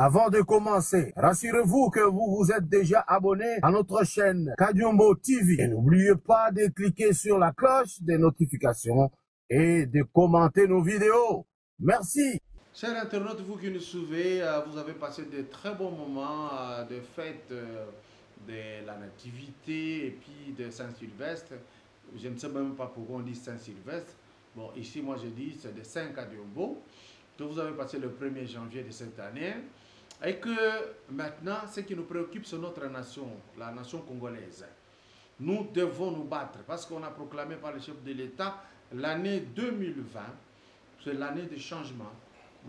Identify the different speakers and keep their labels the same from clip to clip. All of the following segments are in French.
Speaker 1: Avant de commencer, rassurez-vous que vous vous êtes déjà abonné à notre chaîne Kadiombo TV. Et n'oubliez pas de cliquer sur la cloche des notifications et de commenter nos vidéos. Merci.
Speaker 2: Chers internautes, vous qui nous suivez, vous avez passé de très bons moments de fête de la Nativité et puis de Saint-Sylvestre. Je ne sais même pas pourquoi on dit Saint-Sylvestre. Bon, ici, moi, je dis c'est de Saint-Kadiombo que vous avez passé le 1er janvier de cette année. Et que maintenant, ce qui nous préoccupe, c'est notre nation, la nation congolaise. Nous devons nous battre parce qu'on a proclamé par le chef de l'État l'année 2020, c'est l'année du changement,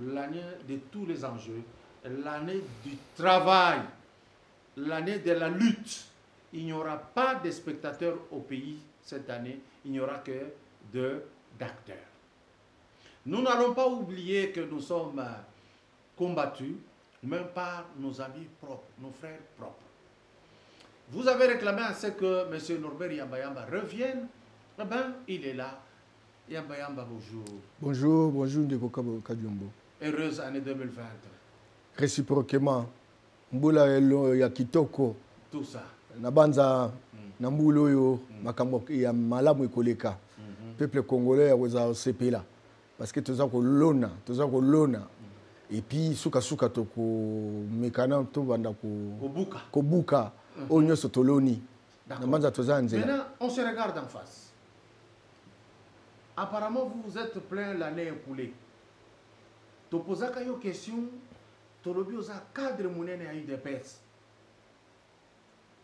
Speaker 2: l'année de tous les enjeux, l'année du travail, l'année de la lutte. Il n'y aura pas de spectateurs au pays cette année, il n'y aura que d'acteurs. Nous n'allons pas oublier que nous sommes combattus, même par nos amis propres, nos frères propres. Vous avez réclamé à ce que M. Norbert Yamba revienne. Eh bien, il est là. Yamba, bonjour.
Speaker 3: Bonjour, bonjour, Ndeko Kadiombo.
Speaker 2: Heureuse année 2020.
Speaker 3: Réciproquement, Mboula elo ya kitoko.
Speaker 2: Tout ça.
Speaker 3: Nabanza, Nambulo yo, makambo ya malamu ekoleka. Peuple congolais ya weza sepela. Parce que toza ko lona. Et puis suka toko mekana to banda ko buka onyo sotoloni. Nabanza toza nzela.
Speaker 2: Maintenant, on se regarde en face. Apparemment, vous vous êtes plein l'année écoulée. Tu poses une question, tu as un cadre monnaie à UDPS.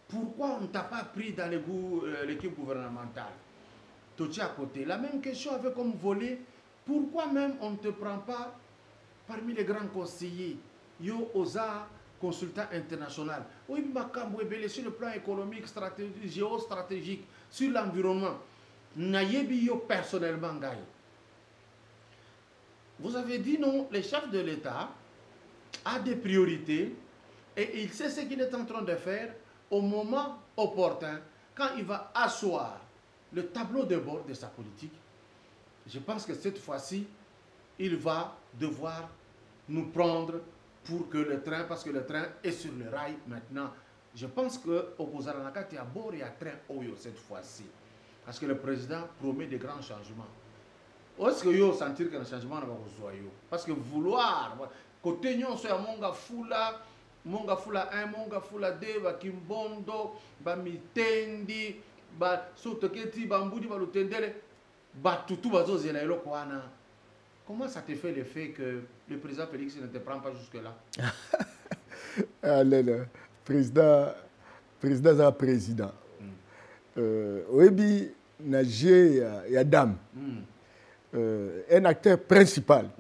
Speaker 2: Pourquoi on ne t'a pas pris dans l'équipe gouvernementale? Tu es à côté. La même question avait comme volet, pourquoi même on ne te prend pas parmi les grands conseillers, yo osa consultant international, oui, sur le plan économique, stratégique, géostratégique, sur l'environnement. Nayebi personnellement gagne. Vous avez dit non, le chef de l'État a des priorités et il sait ce qu'il est en train de faire au moment opportun, quand il va asseoir le tableau de bord de sa politique. Je pense que cette fois-ci, il va devoir nous prendre pour que le train, parce que le train est sur le rail maintenant. Je pense qu'au Bozaranaka, il y a bord et un train Oyo cette fois-ci. Parce que le président promet de grands changements. Est-ce que vous sentez que le changement va vous voir? Parce que vouloir, côté nous, c'est monga fula 1, monga fula 2, ba kimbondo, ba mitendi, ba sotoketi, ba mbudi, ba lutendele, ba tutu ba zozela eloko wana. Comment ça te fait l'effet que le président Félix ne te prend pas jusque-là?
Speaker 3: Allez, le président est un président. Oebi Nagé Yadam, un acteur principal.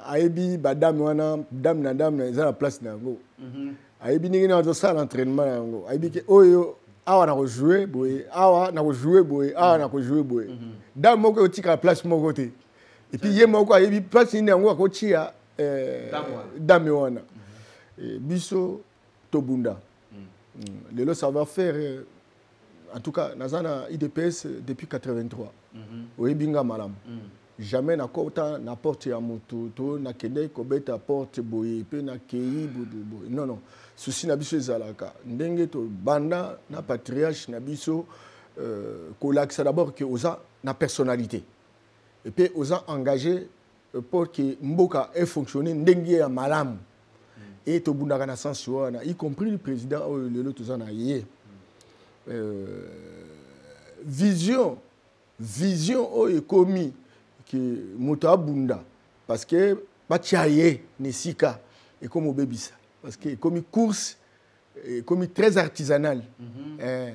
Speaker 3: Aebi Badam wana dam na la place nango. Aebi ningi na ça l'entraînement nango. Aebi ke oyo awa na jouer boy, awa na jouer boy, awa na jouer boy. Dam moko otika la place moko te. Et puis yé moko aebi place ni nango ko tia dam wana. Biso Tobunda. Le savoir-faire en tout cas, Nazana IDPS depuis 83. Oui, binga malam. Jamais na kota na porte ya moto, na kende kobeta porte boye, pe na kei boye. Non. Souci na biso ezalaka. Ndenge to banda na patriarche na biso kolakisa d'abord que oza na personnalité. Et puis oza engagé pour que mboka ait fonctionné ndenge ya malam. Et to bunda na sens wana, y compris le président le tozana yé. Vision est commis que moto abunda parce que bachaye nesika et comme obebisa parce que comme course comme très artisanal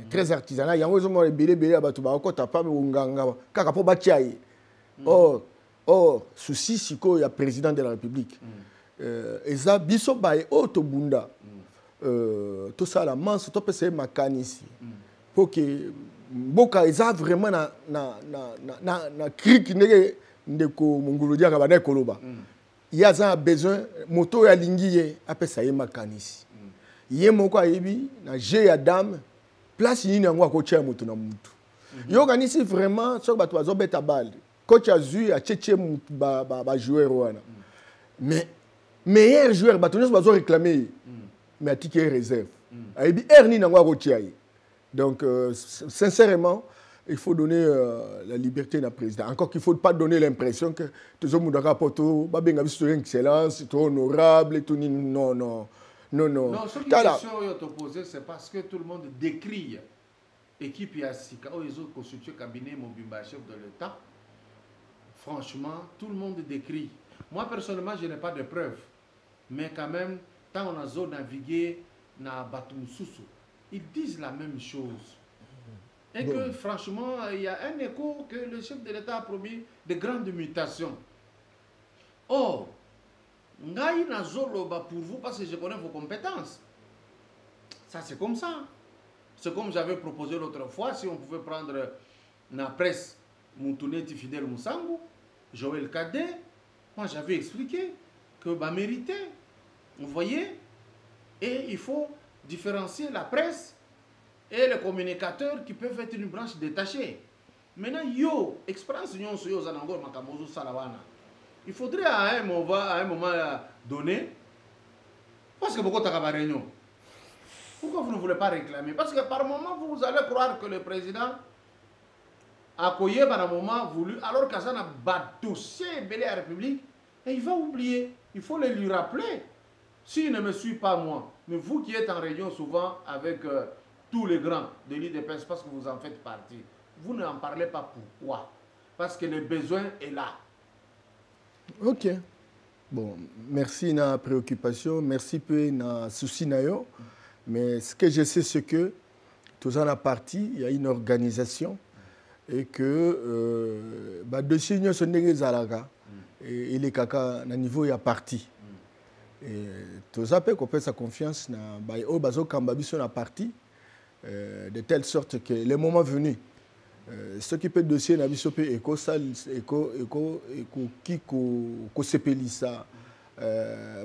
Speaker 3: très artisanal yango zo mo belé abatu ba ko tapa nganga kaka po bachaye or souci siko ya président de la République eza biso bae otobunda tout ça la manse to pese makanisi pour que Boka eza vraiment na cri qui n'est ndeko mongolo dia kabana koloba. Il y a besoin moto ya lingiye apesa ye makanisi. Ye moko ayebi na je ya dame place ni ngwa ko tia moto na mutu. Yo kanisi vraiment so bato bazobeta balle. Coach azu a cheche ba joueur wana. Mais meilleur joueur bato nyonso bazo réclamer mais a ticket réserve ayebi erni nango akotiaye donc sincèrement il faut donner la liberté à président. Encore qu'il ne faut pas donner l'impression que tout le monde a rapporté, c'est une excellence, c'est honorable et tout. Non, non, non, non.
Speaker 2: Non, ce qui est question te poser, c'est parce que tout le monde décrit l'équipe Yassika, ils ont constitué le cabinet Mobimba, chef de l'État. Franchement, tout le monde décrit. Moi, personnellement, je n'ai pas de preuves. Mais quand même, quand on a navigué dans Batum Soussou, ils disent la même chose. Et que franchement, il y a un écho que le chef de l'État a promis de grandes mutations. Or, Ngaï Nazoloba pour vous parce que je connais vos compétences. Ça, c'est comme ça. C'est comme j'avais proposé l'autre fois, si on pouvait prendre la presse Moutouneti Fidel Moussango, Joël Cadet, moi j'avais expliqué que bah mérité. Vous voyez? Et il faut différencier la presse et les communicateurs qui peuvent être une branche détachée. Maintenant, expérience il faudrait à un moment donné, parce que beaucoup de réunion. Pourquoi vous ne voulez pas réclamer? Parce que par moment, vous allez croire que le président a accueilli par un moment voulu, alors qu'Azan a batouché Belé à la République, et il va oublier. Il faut le lui rappeler. S'il ne me suit pas moi, mais vous qui êtes en réunion souvent avec tous les grands de l'IDPS, parce que vous en faites partie, vous n'en parlez pas. Pourquoi? Parce que le besoin est là.
Speaker 3: Ok. Bon, merci na préoccupation, merci peu na souci na yo. Mais ce que je sais, c'est que tous en a parti, il y a une organisation et que dossier nous sont des zalaga et les kaka na niveau il y a parti. Et tous ça peut qu'on fait sa confiance na au bazo kambabi sur la partie de telle sorte que le moment venu ce qui peut dossier na biso pe éco sal éco qui ko sepelisa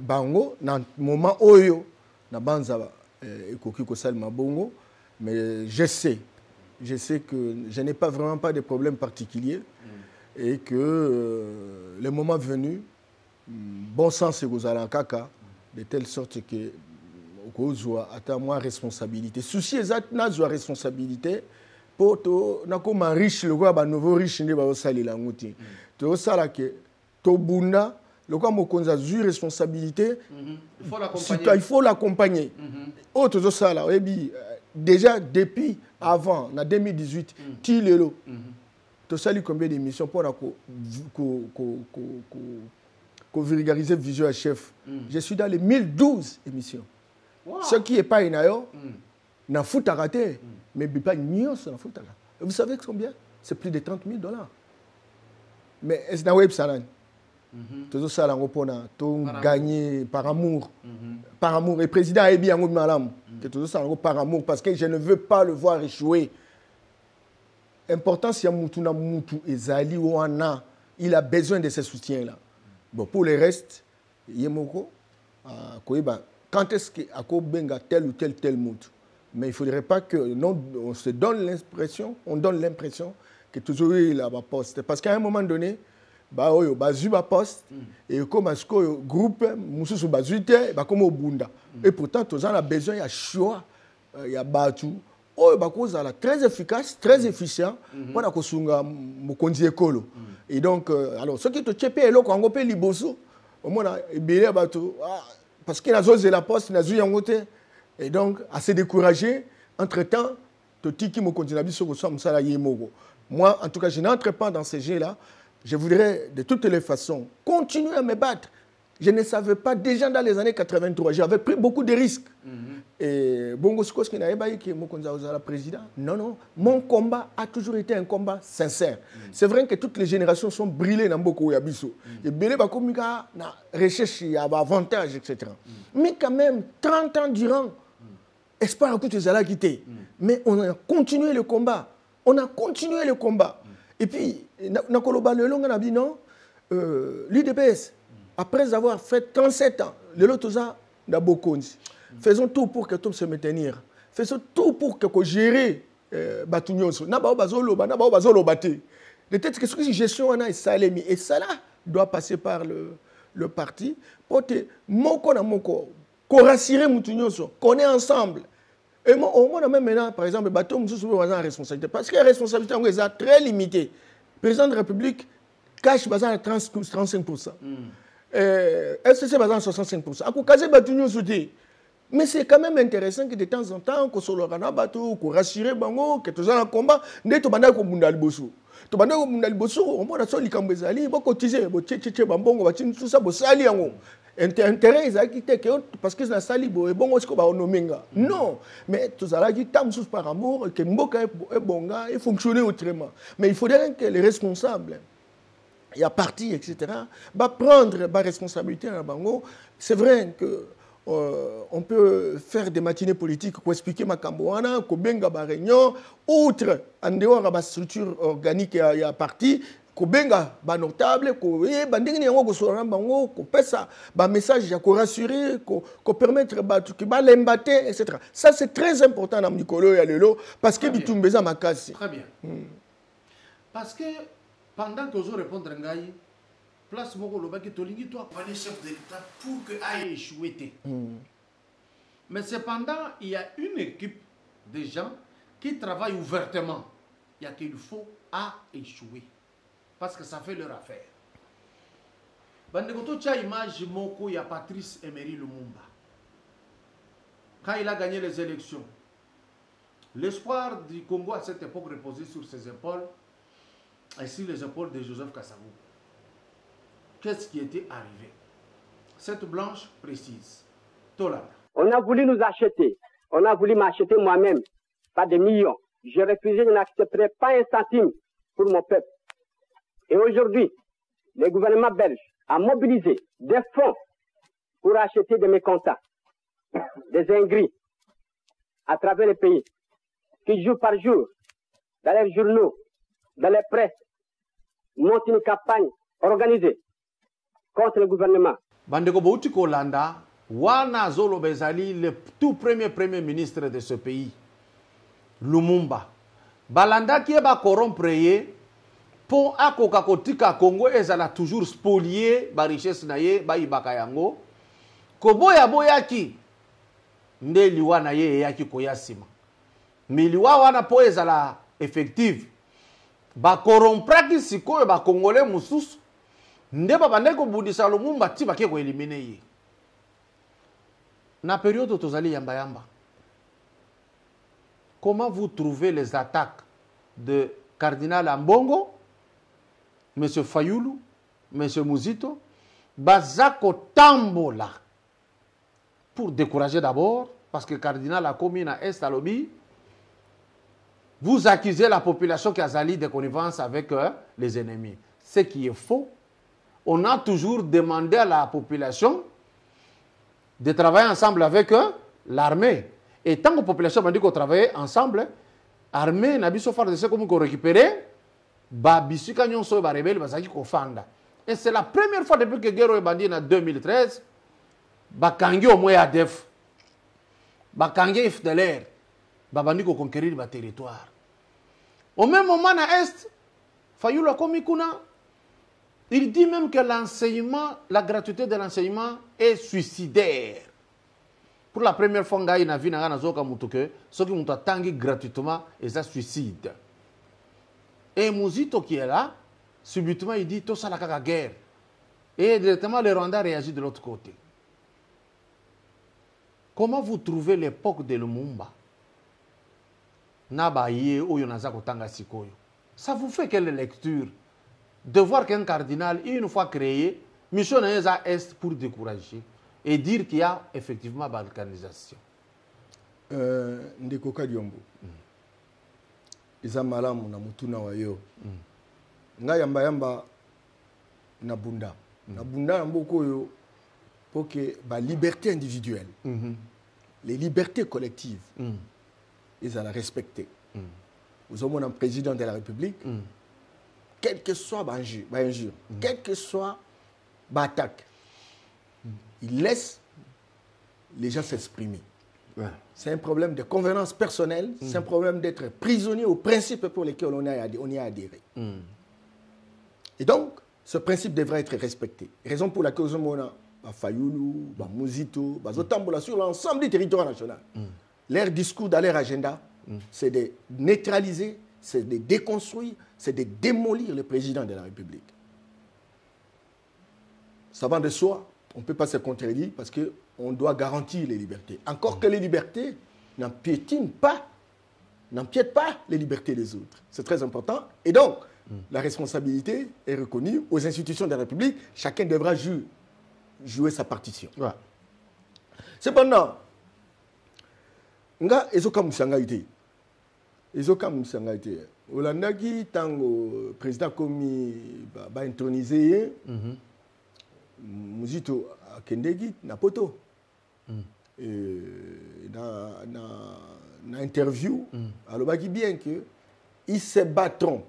Speaker 3: bango na moment oyo na banza éco qui ko sal mabongo mais je sais que je n'ai pas vraiment pas de problème particulier et que le moment venu bon sens et gozala kaka de telle sorte que kozwa ata moi responsabilité souci exact na zwa responsabilité pour to na comme riche le quoi ba nouveau riche ne ba salela ngoti to sala que to bunda le quoi mo konza zu responsabilité il faut l'accompagner autre zo sala ebi déjà depuis avant en 2018 ti lelo to sali combien d'émissions pour ko vulgariser Vision Chef. Je suis dans les 1012 émissions. Wow. Ce qui est pas inayo na foot à rater mais pas nios na foot à rater. Vous savez combien? C'est plus de $30,000. Mais est-ce na web salan? Toujours ça là pour gagner par amour. Par amour et président est bien ngom malam. Que toujours ça par amour parce que je ne veux pas le voir échouer. Important si Moutouna Moutou ezali wana, il a besoin de ce soutien là. Bon, pour le reste, Yemoko, quand est-ce qu'on benga tel ou tel mot? Mais il ne faudrait pas que on se donne l'impression, que toujours il a un poste. Parce qu'à un moment donné, il poste et comme un groupe, Moussou Bazuite, comme au Bunda. Et pourtant, tous on a besoin, il y a choix, il y a Batu. Très efficace, très efficient pour la kosunga mokonzi ekolo. Et donc alors ce qui te tchepe elo ko ngope liboso au moins ebele bato parce que la zone de la poste na zuya ngote et donc assez découragé entre-temps to tiki mokonzi na biso ko so msala yemoko. Moi en tout cas je n'entre pas dans ces jeux là. Je voudrais de toutes les façons continuer à me battre. Je ne savais pas déjà dans les années 83, j'avais pris beaucoup de risques. Et Bongo Skoski n'a pas dit que je président. Non, non. Mon combat a toujours été un combat sincère. C'est vrai que toutes les générations sont brûlées dans beaucoup de choses. Et Bélé Bakomika na recherche, il y a avantage, etc. Mais quand même, 30 ans durant, espoir que tu as quitté. Mais on a continué le combat. Et puis, l'UDPS, après avoir fait 37 ans, le Lotosa n'a beaucoup. Faisons tout pour que tout se maintienne. Faisons tout pour que gérer Batunions. Peut-être que ce que gestion on a et ça doit passer par le parti pour te moko na moko qu'on rassurer mutunyoso qu'on est ensemble. Et moi, au moins, même maintenant, par exemple, le bateau, nous sommes en responsabilité. Parce que la responsabilité est très limitée. Le président de la République cache à 35%. FCC à 65%. À Koukaze, bateau, sauté. Mais c'est quand même intéressant que de temps en temps, qu'on soit le bateau, qu'on rassure bango, que tous en combat, ne te banda ko bunda liboso. To banda ko bunda liboso, au moins, la soli kambezali, bo cotiser, bo tchétché bambongo, ba tout ça, bo sali yango. Intérêt parce que c'est sali bo et bon est-ce qu'on va nomenga non mais tout ça là qui tam sous par amour que mboka est bonga et fonctionner autrement mais il faudrait que les responsables il y a parti etc va prendre la responsabilité à bango c'est vrai que on peut faire des matinées politiques pour expliquer ma camboana ko benga ba réunion outre en dehors de la structure organique il y a parti kobenga ba notable ko bandingi yango ko sora bango ko pesa ba message ya ko rassurer ko permettre ba tout ki ba l'embater etc. Ça c'est très important dans Nikolo ya lelo parce que bitumbeza makasi.
Speaker 2: Très bien. Parce que pendant que je répondre ngai place moko lo baki tolingi toi pour les chefs de l'État pour que aille échouer. Mais cependant il y a une équipe de gens qui travaillent ouvertement. Il y a qu'il faut à échouer. Parce que ça fait leur affaire. Bandekoto tcha image moko, il y a Patrice Emery Lumumba. Quand il a gagné les élections, l'espoir du Congo à cette époque reposait sur ses épaules et sur les épaules de Joseph Kasavubu. Qu'est-ce qui était arrivé? Cette blanche précise. Tolanda.
Speaker 4: On a voulu nous acheter. On a voulu m'acheter moi-même. Pas des millions. J'ai refusé, je n'accepterai pas un centime pour mon peuple. Et aujourd'hui, le gouvernement belge a mobilisé des fonds pour acheter des mécontents, des ingris à travers le pays, qui jour par jour, dans les journaux, dans les presses, montent une campagne organisée contre le gouvernement.
Speaker 2: Bandeko Bouti Kolanda, Wana Zolo Bezali, le tout premier ministre de ce pays, Lumumba. Balanda qui est corrompu pour akoka kotika Congo ezala toujours spolié ba richesse naye ba ibaka yango koboya boyaki nde liwa na ye yaki koyasima miliwa wana po ezala effective ba corrompraki sikoyo ba congolais mususu nde ba bandeko bundisa Lumumba ti bake ko éliminer ye na période tozali yamba yamba. Comment vous trouvez les attaques de Cardinal Ambongo, M. Fayoulou, M. Mouzito, Bazako Tambola, pour décourager d'abord, parce que le cardinal a commis à Est à Lobby, vous accusez la population qui a sali de connivence avec les ennemis. Ce qui est faux. On a toujours demandé à la population de travailler ensemble avec l'armée. Et tant que la population m'a dit qu'on travaillait ensemble, l'armée n'a pas fait de ce qu'on récupérer. Et c'est la première fois depuis que Guerrero est bandit en 2013, Bakangi au moins ADF, Bakangi FDLR, Babandi ko conquérir le territoire. Au même moment, à Est, Fayoulou Komikuna, il dit même que l'enseignement, la gratuité de l'enseignement est suicidaire. Pour la première fois, il a vu que ceux qui ont attendu gratuitement, et ça suicide. Et Mouzito qui est là, subitement, il dit tout ça la guerre. Et directement, le Rwanda réagit de l'autre côté. Comment vous trouvez l'époque de Lumumba? Ça vous fait quelle lecture de voir qu'un cardinal, une fois créé, mission est pour décourager et dire qu'il y a effectivement balkanisation?
Speaker 3: Ndeko Kadiombo. Iza malamu na mutuna wa yo. Nga yamba yamba na bunda. Na bunda mboko yo pour que la liberté individuelle, les libertés collectives, ils allaient respecter. Nous avons un président de la République, quel que soit l'injure, quel que soit l'attaque, il laisse les gens s'exprimer. Ouais. C'est un problème de convenance personnelle, c'est un problème d'être prisonnier aux principes pour lesquels on y a adhéré. Et donc, ce principe devrait être respecté. Raison pour laquelle on a Fayoulou, Mouzito, Zotambola sur l'ensemble du territoire national. Leur discours dans leur agenda, c'est de neutraliser, c'est de déconstruire, c'est de démolir le président de la République. Ça va de soi, on ne peut pas se contredire parce qu'on doit garantir les libertés. Encore que les libertés n'empiètent pas les libertés des autres. C'est très important. Et donc, la responsabilité est reconnue aux institutions de la République. Chacun devra jouer sa partition. Ouais. Cependant, nga ezoka musanga ite. Ezoka musanga ite. Olandaki tango président komi ba introniser Mouzito akendeki na poto. Na interview, alobaki bien que ils se battront.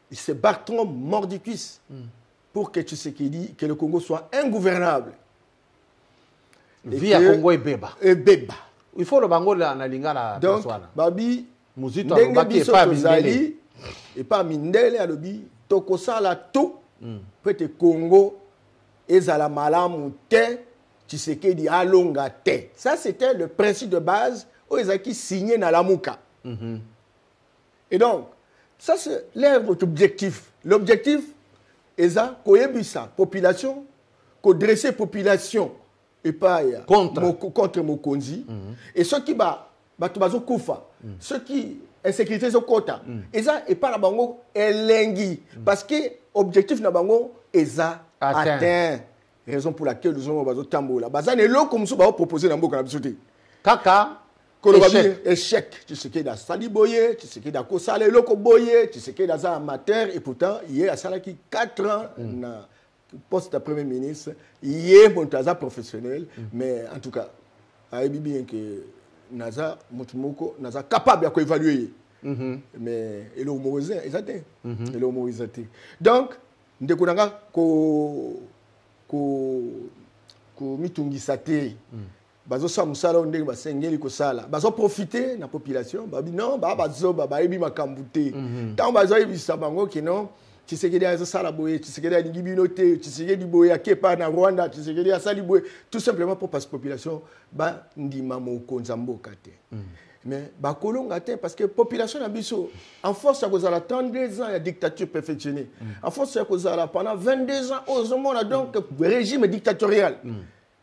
Speaker 3: Ils se battront mort du cuisse pour que Tshisekedi, que le Congo soit ingouvernable.
Speaker 2: Via Congo et Beba.
Speaker 3: Et Beba.
Speaker 2: Il faut le bango la lingala.
Speaker 3: Donc, Babi,
Speaker 2: Mouzito alobaki
Speaker 3: et pas Mindele alobi tokosala tout pour que Congo ezala malamu te Tshisekedi alonga te. Ça c'était le principe de base où ils ont signé dans la Mouka. Et donc, ça c'est leur objectif. L'objectif est ça, koyebisa population, ko dresser population et pas contre Mokonzi. Et ceux qui batubazo kufa, ceux qui insécurité zo kota, et ça et pas la bango elengi parce que objectif na bango est ça atteint. Raison pour laquelle nous avons bazo tambola. Bazane lo comme ça ba proposer na mboka na bisoté.
Speaker 2: Kaka
Speaker 3: échec. Tu sais qu'il y a Sali Boye, tu sais qu'il y a Kosale Loko Boye, tu sais qu'il y a des amateurs, et pourtant, il y a Salaki 4 ans na poste de Premier ministre, il y a mon taza professionnel, mais en tout cas, il y a bien que Naza, Motumoko, Naza capable d'évaluer. Mais il est humorisé, exactement. Il est humorisé. Donc, nous avons mitungi sate. Bazo sa musala ondenge basengeli ko sala bazo profiter na population babi non bazo bayebi makambute tant bazo yebisa bango ki non Tshisekedi azo sala boye Tshisekedi alingi binote Tshisekedi boye akepa na Rwanda Tshisekedi asali boye tout simplement pour parce que population ba ndima mokonza mboka te mais ba kolonga te parce que population na biso en force ya kozala 32 ans ya dictature perfectionnée en force ya kozala pendant 22 ans aux hommes donc régime dictatorial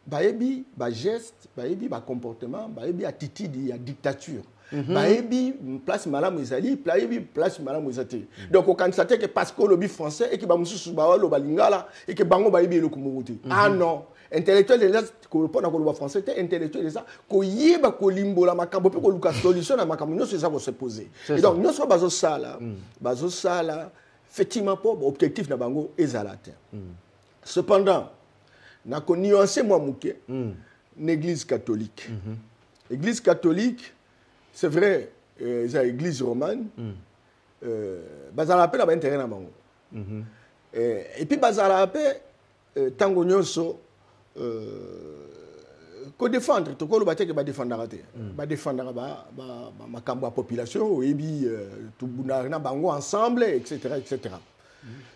Speaker 3: baebi ba geste baebi ba comportement baebi attitude ya dictature baebi place malamu ezali baebi place malamu ezati donc on constate que parce que le bi français et que ba mususu ba lo balingala et que bango baebi le kumuruti ah non intellectuel de l'Est ko pona ko lo français té intellectuel de ça ko yeba ko limbola makambo pe ko luka solution na makambo nyonso ça va se poser et donc nyonso bazo sala effectivement pour objectif na bango ezalate cependant n'a qu'on nuancé moi mouké l'église catholique. L'église catholique, c'est vrai, c'est l'église romane. Bazala appelle à l'intérêt na bango. Et puis bazala appelle tango nyonso ko défendre to ko lo baté que ba défendre raté. Ba défendre ba makambo population et puis tout buna na bango ensemble etc.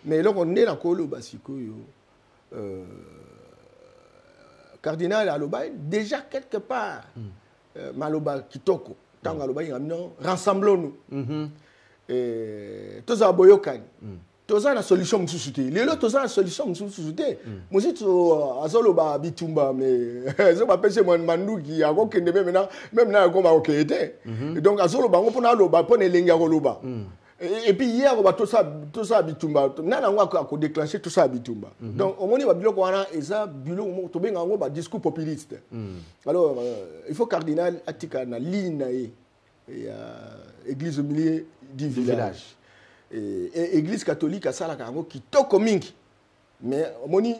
Speaker 3: Mais là on est dans ko lo basiko yo cardinal Aloba déjà quelque part Maloba Kitoko tant Aloba non rassemblons-nous tous à Boyokan tous à la solution msusuté les autres tous à la solution msusuté Muzito azoloba bitumba mais je m'appelle chez moi Mandou qui a aucun même na comme OK était donc azoloba on pona Aloba pona lenga Aloba et puis hier on va tout ça bitumba nana ngwa ko déclencher tout ça bitumba donc au moment ba biloko wana eza biloko to benga ngo ba discours populiste alors il faut cardinal atika na ligne na et église au milieu du village et église catholique a sala kango kitoko mingi mais au moment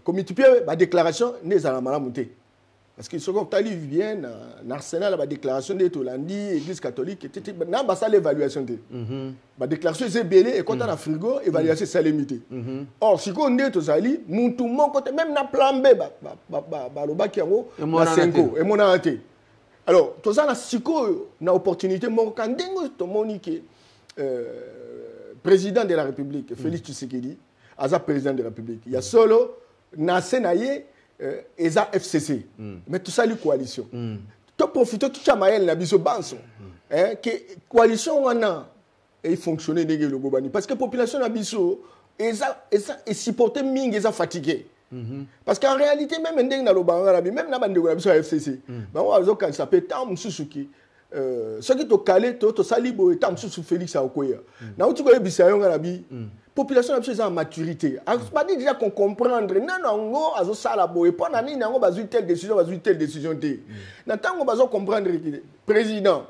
Speaker 3: comité ba déclaration ne za malamu te parce que ce qu'on t'a lu bien dans Arsenal la déclaration de Tolandi église catholique était na ba ça l'évaluation de ba déclaration c'est belé et quand on a frigo évaluation c'est limité or si qu'on est tozali muntu moko même na plan B ba loba ki yango na 5 et mon ante alors tozala siko na opportunité moko kandengo to monike président de la République, Félix Tshisekedi, aza président de la République. Il y a solo Nassé Naye, Eza FCC. Mais tout ça, la coalition. Tu profites tout ça, Maël Nabiso Banso. Que coalition, on a, et fonctionner de le Gobani. Parce que la population Nabiso, est supportée, ming, est fatiguée. Parce qu'en réalité, même dans le Bangarabi, même dans le FCC, quand ça peut être Susuki. Ce qui est calé, tu salibo et tam sous Félix Aokoya. Na tu connais bisayon ngarabi. Population est en maturité. Pas dit déjà qu'on comprendre. Non ngo azo sala boy. Pas nani nango bazu telle décision té. Na tango bazo comprendre président.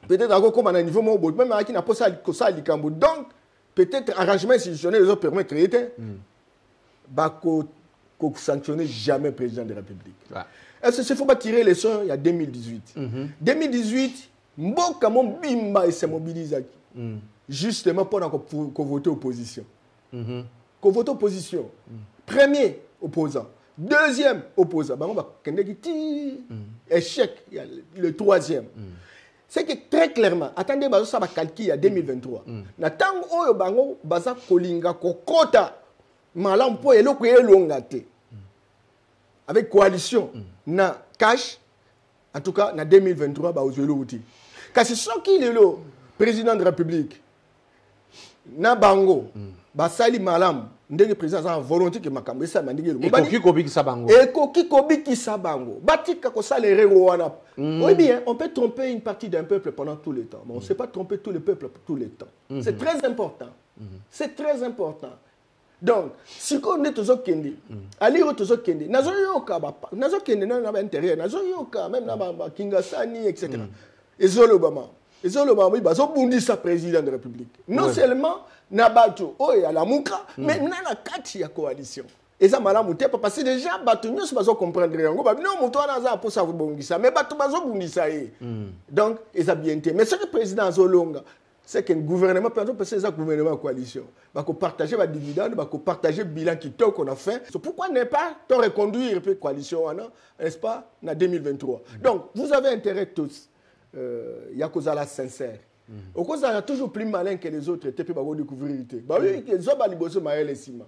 Speaker 3: Peut-être encore comme à niveau mo même qui n'a pas ça ça likambo. Donc peut-être arrangement institutionnel les autres permet de créer bako ko sanctionner jamais président de la République. Est-ce qu'il ne faut pas tirer les leçons il y a 2018 2018, Mboka mon bimba et se mobilise justement pour voter opposition. Qu'on vote opposition. Premier opposant. Deuxième opposant. Échec. Le troisième. C'est que très clairement, attendez, ça va calquer il y a 2023. Natango oyo bango baza kolinga kokota malam po eloko elongate. Avec coalition, na cash, en tout cas, en 2023, bah, aux outil. Car c'est ce qui est le président de la République, na bango, bah, sali malam, ndenge président a volonté que makambo ça mandingue le.
Speaker 2: Ekoki kobiki sabango.
Speaker 3: Ekoki kobiki sabango. Batika ko salere wana. Oui bien, on peut tromper une partie d'un peuple pendant tout le temps, mais on ne sait pas tromper tout le peuple pour tout le temps. C'est très important. C'est très important. Donc, si on est tous au Kendi, aller au tous au Kendi, nazo yoka na intérieur, nazo yoka même na Kingasani etc. Et Zolobama, il bazo bundi sa président de la République. Non seulement na bato oh ya la muka, mais na kati ya coalition. Et ça malamu te parce que déjà bato nyos bazo comprendre yango ba non moto na za pour ça bongisa, mais bato bazo bundisa e. Donc, et ça bien té. Mais ce que le président Zolonga c'est qu'un gouvernement, par exemple, c'est un gouvernement coalition. Il faut partager les dividendes, il faut partager le bilan qu'on a fait. Pourquoi ne pas reconduire la coalition, n'est-ce pas, en 2023? Donc, vous avez intérêt tous. Il y a cause à la sincère. Au cause, il y a toujours plus malin que les autres. Et puis, il faut découvrir. Oui, les hommes sont les cima.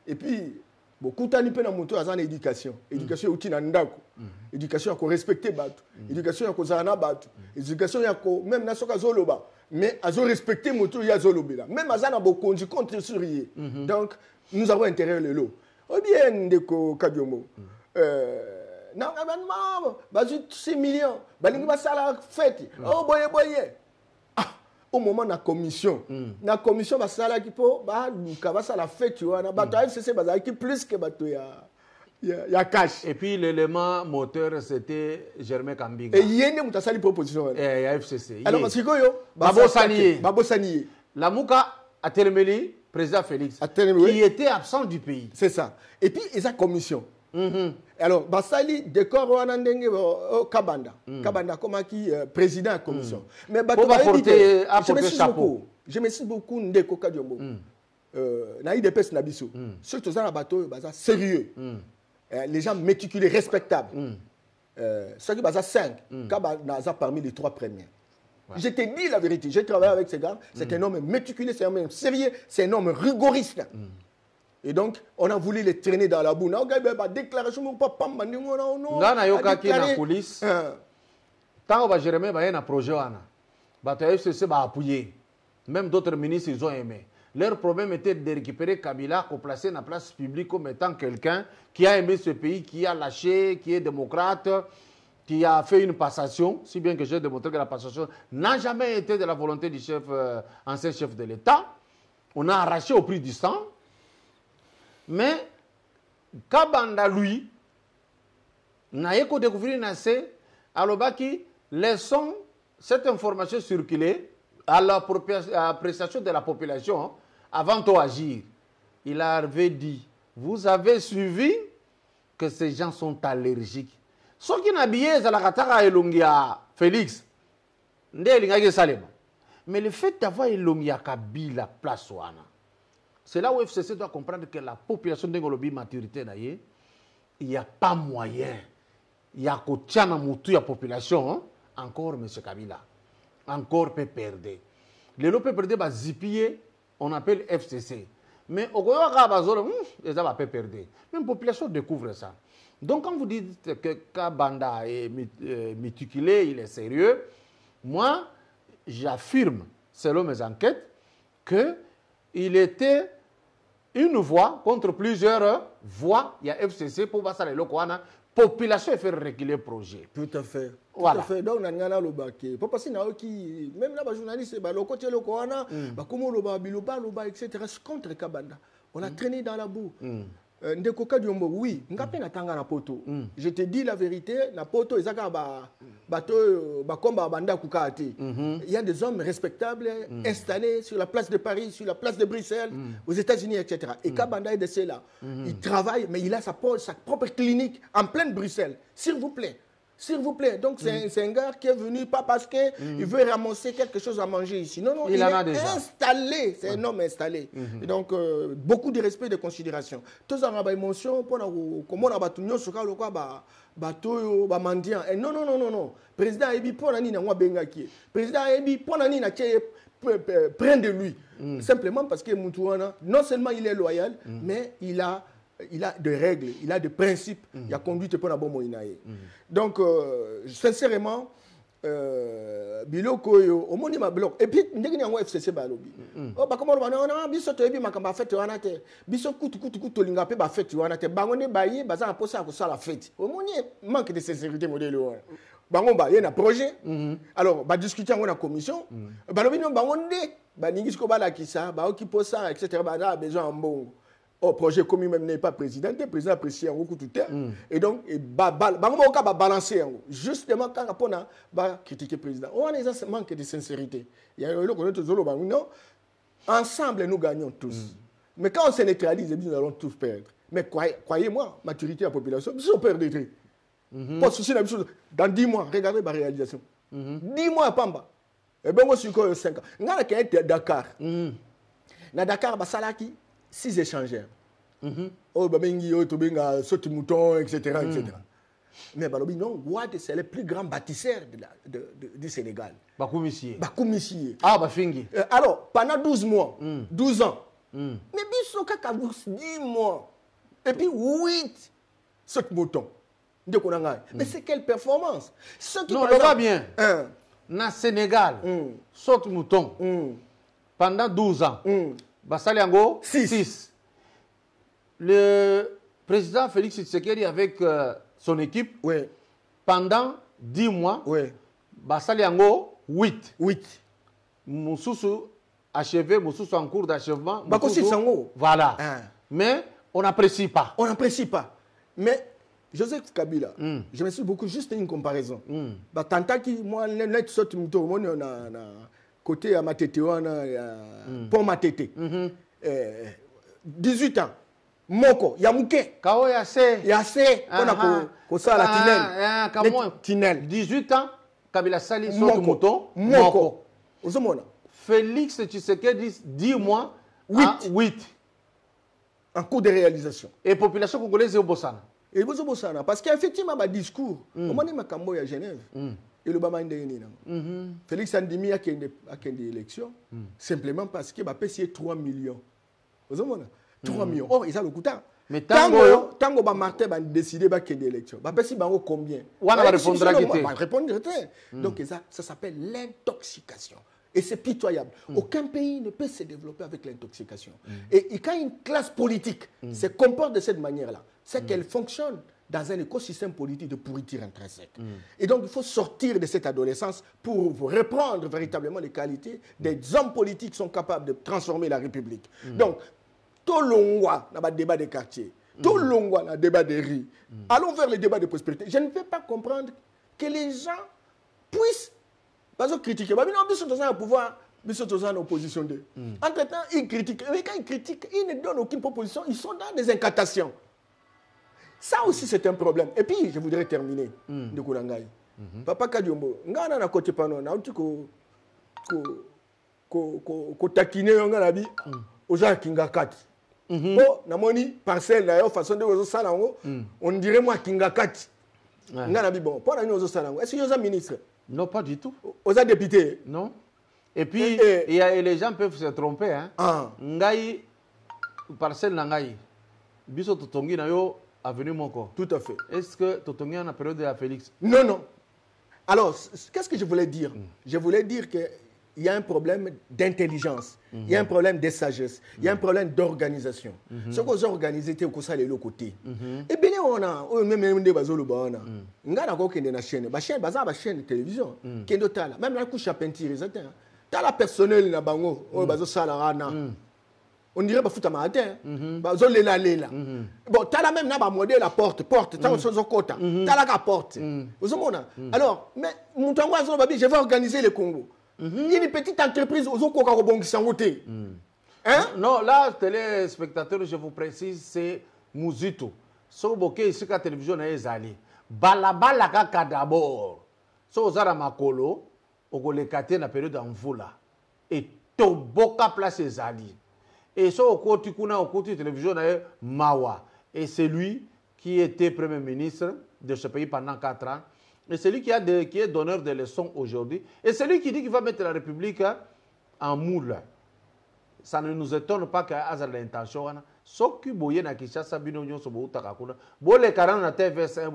Speaker 3: Et puis, beaucoup de gens ont une éducation. Éducation outil nandako. Éducation à respecter batu. Éducation à zana batu. Éducation à même na soka zoloba. Mais à respecter moto ya zolobela. Même à zana beaucoup du contre sur yé. Donc nous avons intérêt le lot. Ou bien ndeko Kadiomo. Non événement, bazu 6 millions. Balingi ba sala fête. Oh boye. Au moment de la commission, la commission va sala qui peut va sala fête tu vois na bato FCC bazali qui plus que bato ya cash.
Speaker 2: Et puis l'élément moteur c'était Germain Kambiga.
Speaker 3: Et yende mutasali proposition.
Speaker 2: Ya FCC.
Speaker 3: Alors parce que yo Babo Sanié.
Speaker 2: La Mouka a Telemeli, président Félix qui était absent du pays.
Speaker 3: C'est ça. Et puis il y a commission. Alors, Basali décor Wanandenge Kabanda. Kabanda comme qui président de la commission. Mais je me suis beaucoup Ndeko Kadiombo. Na IDPS Nabiso. Surtout dans la bateau, sérieux. Les gens méticuleux, respectables. Ceux qui sont 5, Kabanda parmi les 3 premiers. Ouais. Je te dis la vérité, j'ai travaillé avec ces gars. C'est un homme méticuleux, c'est un homme sérieux, c'est un homme rigoriste. Et donc, on a voulu les traîner dans la boue. On a déclaration, on pas
Speaker 2: non. Dans yoka qui na police. Tant que Jérémie va y un projet FCC va appuyer. Même d'autres ministres ils ont aimé. Leur problème était de récupérer Kabila, qu'on placer dans la place publique comme étant quelqu'un qui a aimé ce pays, qui a lâché, qui est démocrate, qui a fait une passation, si bien que j'ai démontré que la passation n'a jamais été de la volonté du chef, ancien chef de l'État. On a arraché au prix du sang. Mais Kabanda, lui, n'a pas découvert assez. Alors, laissons cette information circuler à l'appréciation de la population avant d'agir. Il avait dit, vous avez suivi que ces gens sont allergiques. Ce qui n'a bien c'est la katara elongia Félix. Mais le fait d'avoir elongia Kabila place wana. C'est là où FCC doit comprendre que la population de Ngolobi maturité il n'y a pas moyen. Il y a qu'au tchana moutou la population encore M. Kabila. encore peut perdre. Les lots peut perdre, bah zipier, on appelle FCC. Mais au Goyo, les gens peut perdre. Même la population découvre ça. Donc quand vous dites que Kabanda est méticulé, il est sérieux, moi, j'affirme, selon mes enquêtes, qu'il était une voix contre plusieurs voix. Il y a FCC pour passer les locaux. La population et faire reculer le projet.
Speaker 3: Tout à fait.
Speaker 2: Voilà.
Speaker 3: Tout à fait. Donc, on a le baquet. Pour passer dans qui, même là, les journalistes, le côté locaux, comment le biloba, etc. contre Kabanda. On a traîné dans la boue. Ndekoka Diombo, oui, na poto. Je te dis la vérité, na poto, il y a des hommes respectables installés sur la place de Paris, sur la place de Bruxelles, aux États-Unis, etc. Et Kabanda est de ceux-là. Il travaille, mais il a sa propre clinique en pleine Bruxelles. S'il vous plaît. S'il vous plaît. Donc, c'est un gars qui est venu, pas parce qu'il veut ramasser quelque chose à manger ici. Non, non, il est installé. C'est un homme installé. Et donc, beaucoup de respect et de considération. Tous en ont émotion, comment on a battu, mendiant. Non, non, non, non, non. Président Ebi, pour nani na mwa bengaki. Président Ebi, pour nani na tche près de lui. Simplement parce que Moutouana, non seulement il est loyal, mais il a des règles, il a des principes, il a conduite pour la bonne moïnaïe. Donc, sincèrement, biloko yo, au monde ma bloc. Et puis, ndenge ni FCC balobi. Oh, bah comment on va non, biso to ebi makamba fête wana te. Biso kutu tolinga pe ba fête wana te. Bangone baye baza na posa ko sala fête. Au monde manque de sincérité modèle wana. Bangon ba yena projet. Alors, ba discuter en la commission. Balobi non bangonde, ba ningi ko bala kisa, ba oki posa etc. ba na besoin en bon. Oh, projet commun même n'est pas président, le président apprécie un coup tout terre. Et donc, on va balancer. Justement, quand on va critiquer le président, on a un manque de sincérité. Il y a non. Ensemble, nous gagnons tous. Mais quand on se neutralise, nous allons tous perdre. Mais croyez-moi, maturité de la population, nous allons perdre. Pas de souci, dans 10 mois, regardez ma réalisation. 10 mois à Pamba. Et bien, moi, je suis encore 5 ans. On a Dakar. Na Dakar, Salaki. 6 échangeurs. Oh, Bamengi, oh, Tobenga, Soti Mouton, etc. Mais Balobi, non, Ouad, c'est le plus grand bâtisseur du Sénégal.
Speaker 2: Bakoumissier.
Speaker 3: Bakoumissier.
Speaker 2: Ah, Bafingi.
Speaker 3: Alors, pendant 12 mois, 12 ans, mais Bissou Kakabous, 10 mois, et puis 8 Soti Mouton. Mais c'est quelle performance?
Speaker 2: Non, on va bien. Dans le Sénégal, Soti Mouton, pendant 12 ans. Basaliango, 6. Le président Félix Tshisekedi avec son équipe, pendant 10 mois, Basaliango, 8. Moussoussou achevé, Moussoussou en cours d'achèvement. Voilà. Mais on n'apprécie pas.
Speaker 3: On n'apprécie pas. Mais Joseph Kabila, je me suis beaucoup juste une comparaison. Tanta qui, moi, net saute mouton, on a côté à Matete, pour Matete. 18 ans. Moko, Yamouke.
Speaker 2: Kao Yassé.
Speaker 3: Yassé. On a ça la
Speaker 2: Tinel. 18 ans, Kabila Sali saute mouton. Moko. Félix Tshisekedi, 10 mois, 8.
Speaker 3: En cours de réalisation.
Speaker 2: Et population congolaise est au Bossana.
Speaker 3: Et au Bossana. Parce qu'effectivement, ma discours, au moment où je suis à Genève, et le Bama Félix Andimi a des élections simplement parce qu'il a payé 3 millions. Vous avez 3 millions. Oh, ils ont le coup.
Speaker 2: Mais
Speaker 3: Tango Martin a décidé qu'il y ait des élections. Si combien?
Speaker 2: On va répondre à
Speaker 3: Donc ça s'appelle l'intoxication. Et c'est pitoyable. Aucun pays ne peut se développer avec l'intoxication. Et quand une classe politique se comporte de cette manière-là, c'est qu'elle fonctionne dans un écosystème politique de pourriture intrinsèque. Et donc, il faut sortir de cette adolescence pour reprendre véritablement les qualités des hommes politiques qui sont capables de transformer la République. Donc, tout l'ongwa dans le débat des quartiers, tout l'ongwa dans le débat des rues. Allons vers le débat de prospérité. Je ne peux pas comprendre que les gens puissent critiquer. Mais non, ils sont dans le pouvoir, ils sont dans l'opposition. Entre-temps, ils critiquent. Mais quand ils critiquent, ils ne donnent aucune proposition. Ils sont dans des incantations. Ça aussi, c'est un problème. Et puis, je voudrais terminer. Papa Kadiombo, ngana na côté pano, na uti ko takine nga na bi, oza kinga kati. Bon, na moni parcelle na yo façon de ozo sala ngo, on dirait moi kinga kati. Nga na bi bon, pour na ozo sala ngo. Est-ce que oza ministre?
Speaker 2: Non, pas du tout.
Speaker 3: Aux députés.
Speaker 2: Non. Et puis, et les gens peuvent se tromper. Hein. Ngai, parcelle Ngai, biso totongi na yo avenue Moko.
Speaker 3: Tout à fait.
Speaker 2: Est-ce que totongi en a période de la Félix?
Speaker 3: Non, non. Alors, qu'est-ce que je voulais dire? Je voulais dire qu'il y a un problème d'intelligence, il y a un problème de sagesse, il y a un problème d'organisation. Ce qu'on a organisé, c'est que les côté. Et bien, on a même des bases au Bana. On a encore une chaîne, une chaîne de télévision, qui est totale. Même la couche à peinture, tu as la personnel na bango, au bazo salarana. On dirait que tu as matin. Bazo lela lela. Bon, tu as la même na modèle la porte, tu as une chose au côté. Tu as la porte. Alors, mais mon je vais organiser le Congo. Une petite entreprise aux autres hein?
Speaker 2: Non, là, téléspectateurs, je vous précise, c'est Muzito. Soboke, ici, la télévision est allée. Balabala kaka d'abord. So, Zara Makolo, au le kate na période en voula. Et Toboka place les alliés. Et so, au côté de télévision est Mawa. Et c'est lui qui était Premier ministre de ce pays pendant 4 ans. Et c'est lui qui est donneur de leçons aujourd'hui. Et c'est lui qui dit qu'il va mettre la République en moule. Ça ne nous étonne pas qu'il y ait l'intention. Ce qui est na Kinshasa, les 40 na TVS1,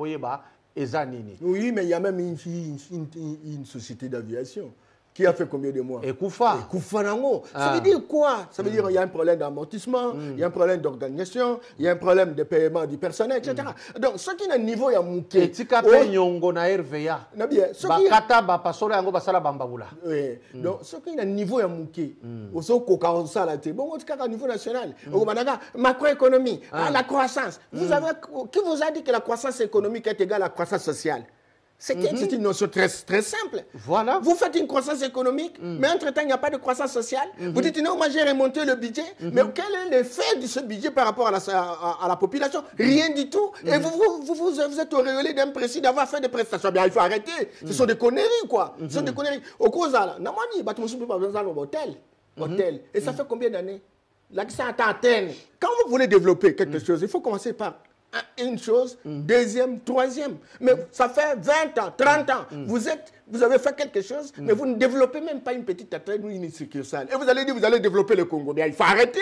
Speaker 3: oui, mais il y a même une société d'aviation. Qui a fait combien de mois?
Speaker 2: Et Koufa.
Speaker 3: Ça veut dire quoi? Ça veut dire qu'il y a un problème d'amortissement, il y a un problème d'organisation, il y a un problème de paiement du personnel, etc. Donc, ce qui est un niveau, il y a mon
Speaker 2: et si Nyongo na RVA. Bakata Bapasole Ango Basala Bambabula.
Speaker 3: Donc, ce qui est un niveau, il y a mon qui. Au Sokoka, bon, au niveau national. Au Managa, macroéconomie, la croissance. Qui vous a dit que la croissance économique est égale à la croissance sociale? C'est une notion très simple.
Speaker 2: Voilà.
Speaker 3: Vous faites une croissance économique, mais entre-temps, il n'y a pas de croissance sociale. Vous dites, non, moi j'ai remonté le budget. Mais quel est l'effet de ce budget par rapport à la population? Rien du tout. Et vous êtes auréolé d'un précis d'avoir fait des prestations. Bien, il faut arrêter. Ce sont des conneries, quoi. Ce sont des conneries. Au cause là, hôtel. Et ça fait combien d'années? Là, ça atteint. Quand vous voulez développer quelque chose, il faut commencer par une chose, deuxième, troisième. Mais ça fait 20 ans, 30 ans. Vous avez fait quelque chose, mais vous ne développez même pas une petite atteinte ou une succursale. Et vous allez dire, vous allez développer le Congo. Bien, il faut arrêter.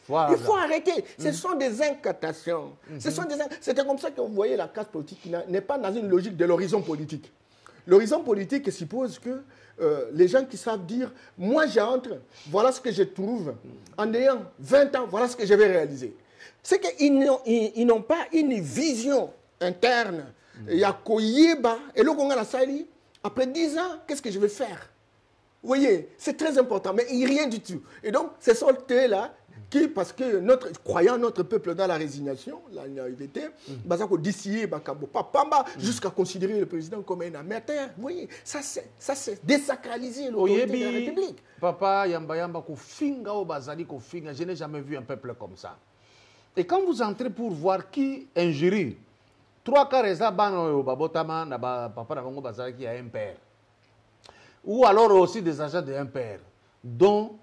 Speaker 3: Voilà. Il faut arrêter. Ce sont des incantations. C'était comme ça que vous voyez la classe politique n'est pas dans une logique de l'horizon politique. L'horizon politique suppose que les gens qui savent dire, moi j'entre, voilà ce que je trouve. En ayant 20 ans, voilà ce que je vais réaliser. C'est qu'ils n'ont pas une vision interne. Il y a Koyeba, et le Congo Sali, après 10 ans, qu'est-ce que je vais faire? Vous voyez, c'est très important, mais il n'y a rien du tout. Et donc, c'est ce là qui, parce que croyant notre peuple dans la résignation, la naïveté, jusqu'à considérer le président comme un amateur. Vous voyez, ça c'est désacraliser l'autorité de la République.
Speaker 2: Papa, Yamba, je n'ai jamais vu un peuple comme ça. Et quand vous entrez pour voir qui injurie, 3 quarts des qui a un père. Ou alors aussi des agents de un père, dont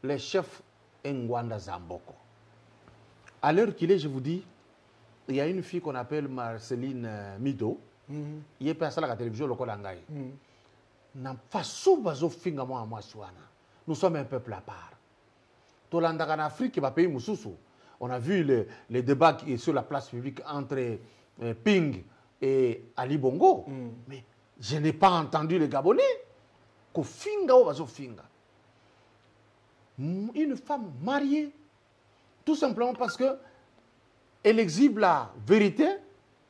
Speaker 2: les chefs Ngwanda Zamboko. À l'heure qu'il est, je vous dis, il y a une fille qu'on appelle Marceline Mido. Il est passé à la télévision locale Angaï. Nous sommes un peuple à part. Tolandaka en Afrique, va payer Moussoussou. On a vu les débats qui sont sur la place publique entre Ping et Ali Bongo. Mais je n'ai pas entendu les Gabonais. Une femme mariée, tout simplement parce qu'elle exhibe la vérité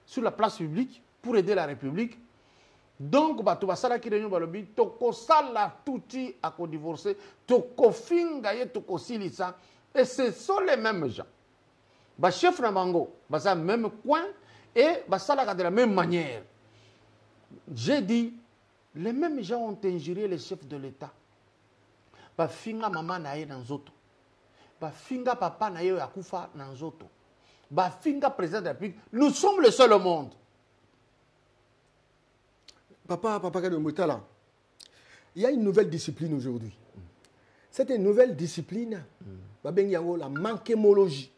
Speaker 2: sur la place publique pour aider la République. Donc, et ce sont les mêmes gens. Le chef Namango, le même coin et de la même manière. J'ai dit, les mêmes gens ont injurié les chefs de l'État. Finga maman nae dans zoto. Finga papa nae yakufa dans zoto. Finga président de la République. Nous sommes le seul au monde.
Speaker 3: Papa Kademutala, il y a une nouvelle discipline aujourd'hui. C'est une nouvelle discipline. La manquémologie.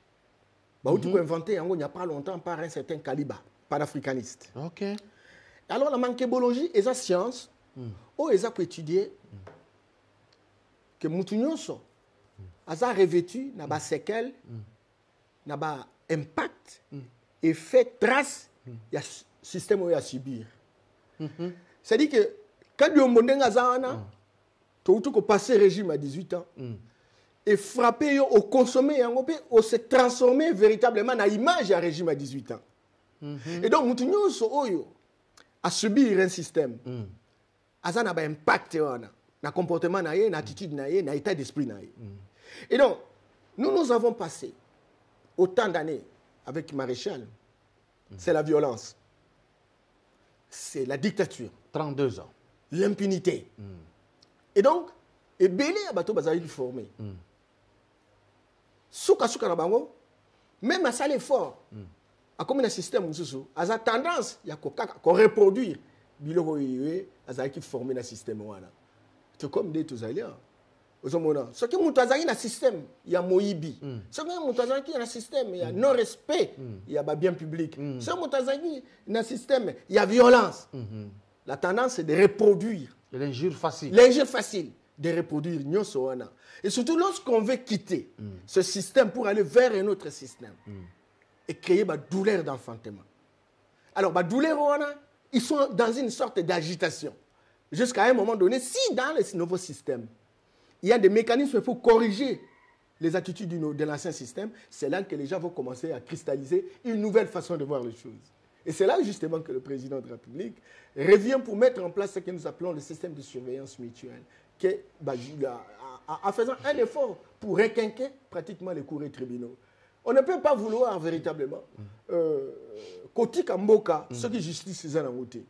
Speaker 3: Tu peux inventer il n'y a pas longtemps par un certain calibre panafricaniste.
Speaker 2: Ok.
Speaker 3: Alors la manquémologie est la science oyo eza koétudier que mutu nyonso aza revêtu na baséquelle na baimpact effet trace ya système oyo ya subir. C'est-à-dire que quand yombo ndenge aza wana toutu kopasser régime à 18 ans et frapper yo au consommer yango pe au se transformer véritablement na image ya régime à 18 ans. Et donc mutu nyonso oyo a subir un système aza na baimpact wana na comportement na ye, na attitude na ye, na état d'esprit na ye. Et donc nous avons passé autant d'années avec Maréchal. C'est la violence. C'est la dictature.
Speaker 2: 32 ans.
Speaker 3: L'impunité. Et donc, et belé à bateau bazali formé. Souka na bango, même à ça l'effort, à comme un système a sa tendance à reproduire biloko yé azali qui formé dans système wana. C'est comme des tous ailleurs. Ce qui est dans système, il y a Moïbi. Ce qui est dans système, il y a non-respect, il y a bien public. Ce qui est dans système, il y a violence. La tendance, c'est de reproduire.
Speaker 2: L'injure facile.
Speaker 3: L'injure facile de reproduire. Et surtout lorsqu'on veut quitter ce système pour aller vers un autre système et créer ma douleur d'enfantement. Alors, ma douleur, ils sont dans une sorte d'agitation. Jusqu'à un moment donné, si dans le nouveau système, il y a des mécanismes pour corriger les attitudes de l'ancien système, c'est là que les gens vont commencer à cristalliser une nouvelle façon de voir les choses. Et c'est là justement que le président de la République revient pour mettre en place ce que nous appelons le système de surveillance mutuelle, qui est, en faisant un effort pour requinquer pratiquement les cours et tribunaux. On ne peut pas vouloir véritablement côté Kamboka, ceux qui justice ces anangotés.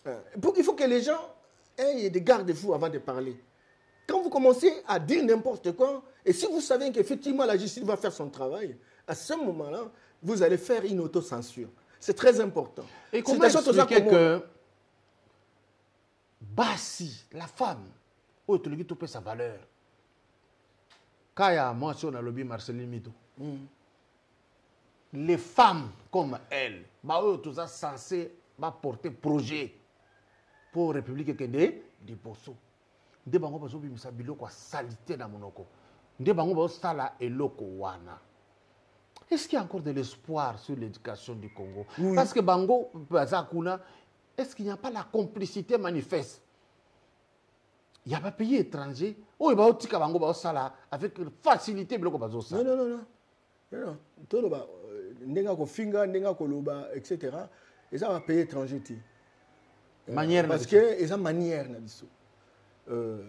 Speaker 3: Il faut que les gens aient des garde-fous avant de parler. Quand vous commencez à dire n'importe quoi, et si vous savez qu'effectivement la justice va faire son travail, à ce moment-là, vous allez faire une autocensure. C'est très important.
Speaker 2: Et comment expliquer que Bassi, la femme, où tu lui as sa valeur, quand il y a mention dans le lobby Marceline Mito, les femmes comme elle, tout ça censé porter projet pour la République des Bosso. Nde bango bazo bimisa biloko salité na monoko. Nde bango bazo sala eloko wana. Est-ce qu'il y a encore de l'espoir sur l'éducation du Congo? Oui. Parce que bango bazakuna, est-ce qu'il n'y a pas la complicité manifeste? Il y a pas pays étranger. Oh, il va otika bango bazo sala avec facilité biloko bazo sala.
Speaker 3: Non. Tout le ba ndenga ko finga, ndenga ko loba, etc. Et ça va payer étranger ti.
Speaker 2: Manière
Speaker 3: parce que ils ont manière na biso.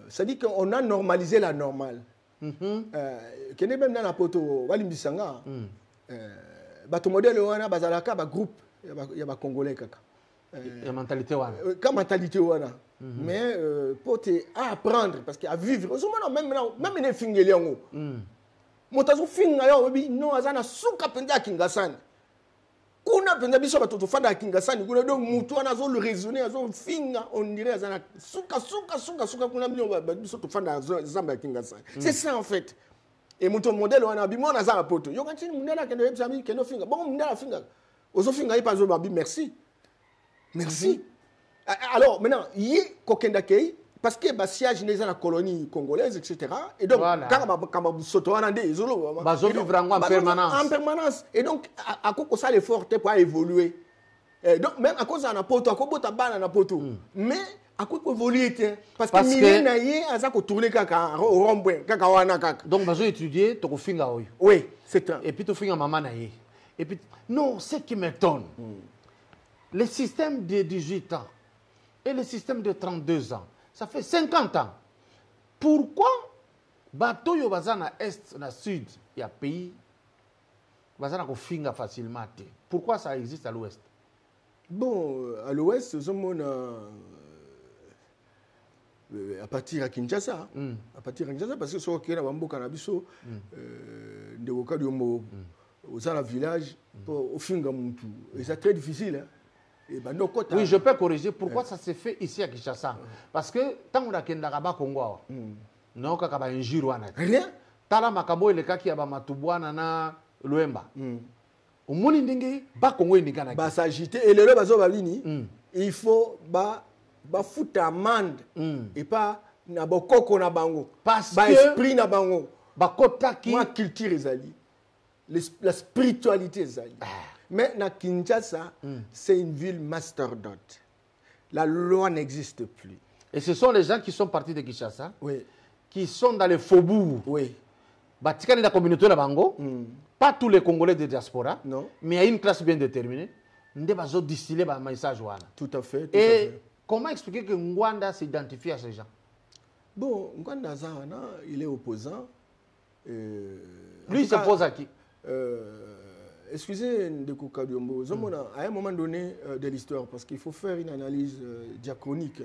Speaker 3: C'est-à-dire qu'on a normalisé la normale. Qui n'est même dans la poto, Walimbisanga, bato modèle wana bazalaka ba groupe, il y a ba congolais kaka.
Speaker 2: Il y a mentalité wana.
Speaker 3: Comme mentalité wana. Mais pour te apprendre parce qu'à vivre, même les fingeli yango. Motazo finga yo bi no azana suka penda kingasani. Kuna penda biso bato to fanda kingasani kuna donc mutu wana zo le raisonner azo finga on dirait azana suka kuna biso to fanda zamba kingasani. C'est ça en fait. Et mutu modèle wana bi mona za poto. Yo kanti mundela kendo yebisa mi kendo finga. Bon mundela finga. Ozo finga yi pazo babi merci. Merci. Alors maintenant, yi kokenda kei parce que le siège dans la colonie congolaise, etc. Et donc, quand vous sautez en permanence. En permanence. Et donc, à cause de ça, l'effort pour évoluer. Donc, même à cause de la poto, à cause de la poto. Mais, à cause de évoluer, parce que il y a un tourner au rond-point.
Speaker 2: Donc, vous étudier, tu as
Speaker 3: oui, c'est ça.
Speaker 2: Et puis, tu as maman. Et puis, non, ce qui m'étonne, le système de 18 ans et le système de 32 ans, ça fait 50 ans. Pourquoi bateau yo bazana est na sud, il y a pays bazana ko finga facilement. Pourquoi ça existe à l'ouest?
Speaker 3: Bon, à l'ouest, à partir de Kinshasa, parce que sur le Bambo Canabiso, de Wokadiomo, aux la village, au finga Muntu. Et c'est très difficile. Hein?
Speaker 2: Oui, je peux corriger. Pourquoi ça s'est fait ici à Kinshasa? Parce que tant qu'on a Kendaraba Congo, non, quand on a un giro,
Speaker 3: rien.
Speaker 2: Tala makambo et le cas qui a Matubouana na Luemba. Au monde indingue, bas Congo indingue.
Speaker 3: Bah s'agiter et le bazo babini. Il faut ba fout amende et pas na bokoko na bango
Speaker 2: parce
Speaker 3: ba
Speaker 2: que
Speaker 3: esprit na bango
Speaker 2: ba kotaki
Speaker 3: moi culture ezali la spiritualité ezali mais na Kinshasa c'est une ville mastodonte. La loi n'existe plus.
Speaker 2: Et ce sont les gens qui sont partis de Kinshasa,
Speaker 3: Oui.
Speaker 2: qui sont dans les faubourgs.
Speaker 3: Oui.
Speaker 2: Batikani la communauté de Bango, pas tous les Congolais de diaspora,
Speaker 3: Non.
Speaker 2: mais il y a une classe bien déterminée. Nde bazo distiller ba message wana.
Speaker 3: Tout à fait.
Speaker 2: Et comment expliquer que Ngwanda s'identifie à ces gens?
Speaker 3: Bon, Ngwanda Zahana, il est opposant.
Speaker 2: Lui, il s'oppose à qui?
Speaker 3: Excusez Ndeko Kadiombo, à un moment donné de l'histoire, parce qu'il faut faire une analyse diachronique.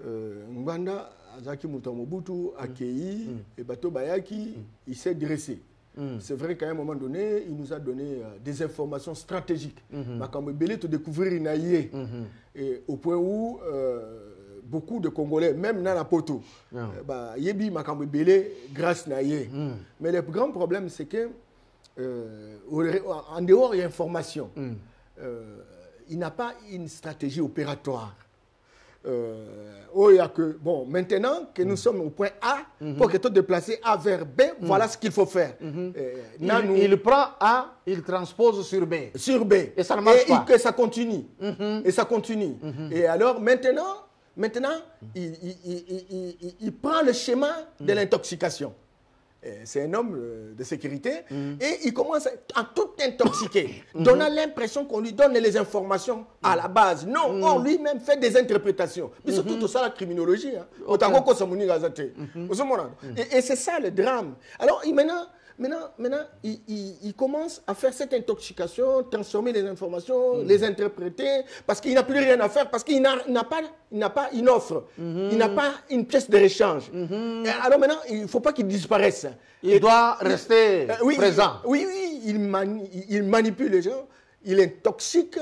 Speaker 3: Ngwanda, Azaki Mobutu, Akei, et Bato Bayaki, il s'est dressé. C'est vrai qu'à un moment donné, il nous a donné des informations stratégiques. Makambo Belé te découvrir Inaïe, et au point où beaucoup de Congolais, même Nana Poto, Yebi Makambo Belé grâce Naïe. Mais le grand problème, c'est que en dehors de l'information, il n'a pas une stratégie opératoire. Bon, maintenant que nous sommes au point A, pour que tu te déplaces A vers B, voilà ce qu'il faut faire.
Speaker 2: Il prend A, il transpose sur B.
Speaker 3: Sur B.
Speaker 2: Et ça ne marche pas.
Speaker 3: Et ça continue. Et ça continue. Et alors, maintenant il prend le schéma de l'intoxication. C'est un homme de sécurité et il commence à tout intoxiquer, donnant l'impression qu'on lui donne les informations à la base. Non, on lui-même fait des interprétations. Mais surtout tout ça, la criminologie. Et c'est ça le drame. Alors maintenant, il commence à faire cette intoxication, transformer les informations, les interpréter, parce qu'il n'a plus rien à faire, parce qu'il n'a pas une offre, il n'a pas une pièce de réchange. Alors maintenant, il ne faut pas qu'il disparaisse.
Speaker 2: Il doit rester présent.
Speaker 3: Oui, il manipule les gens, il intoxique,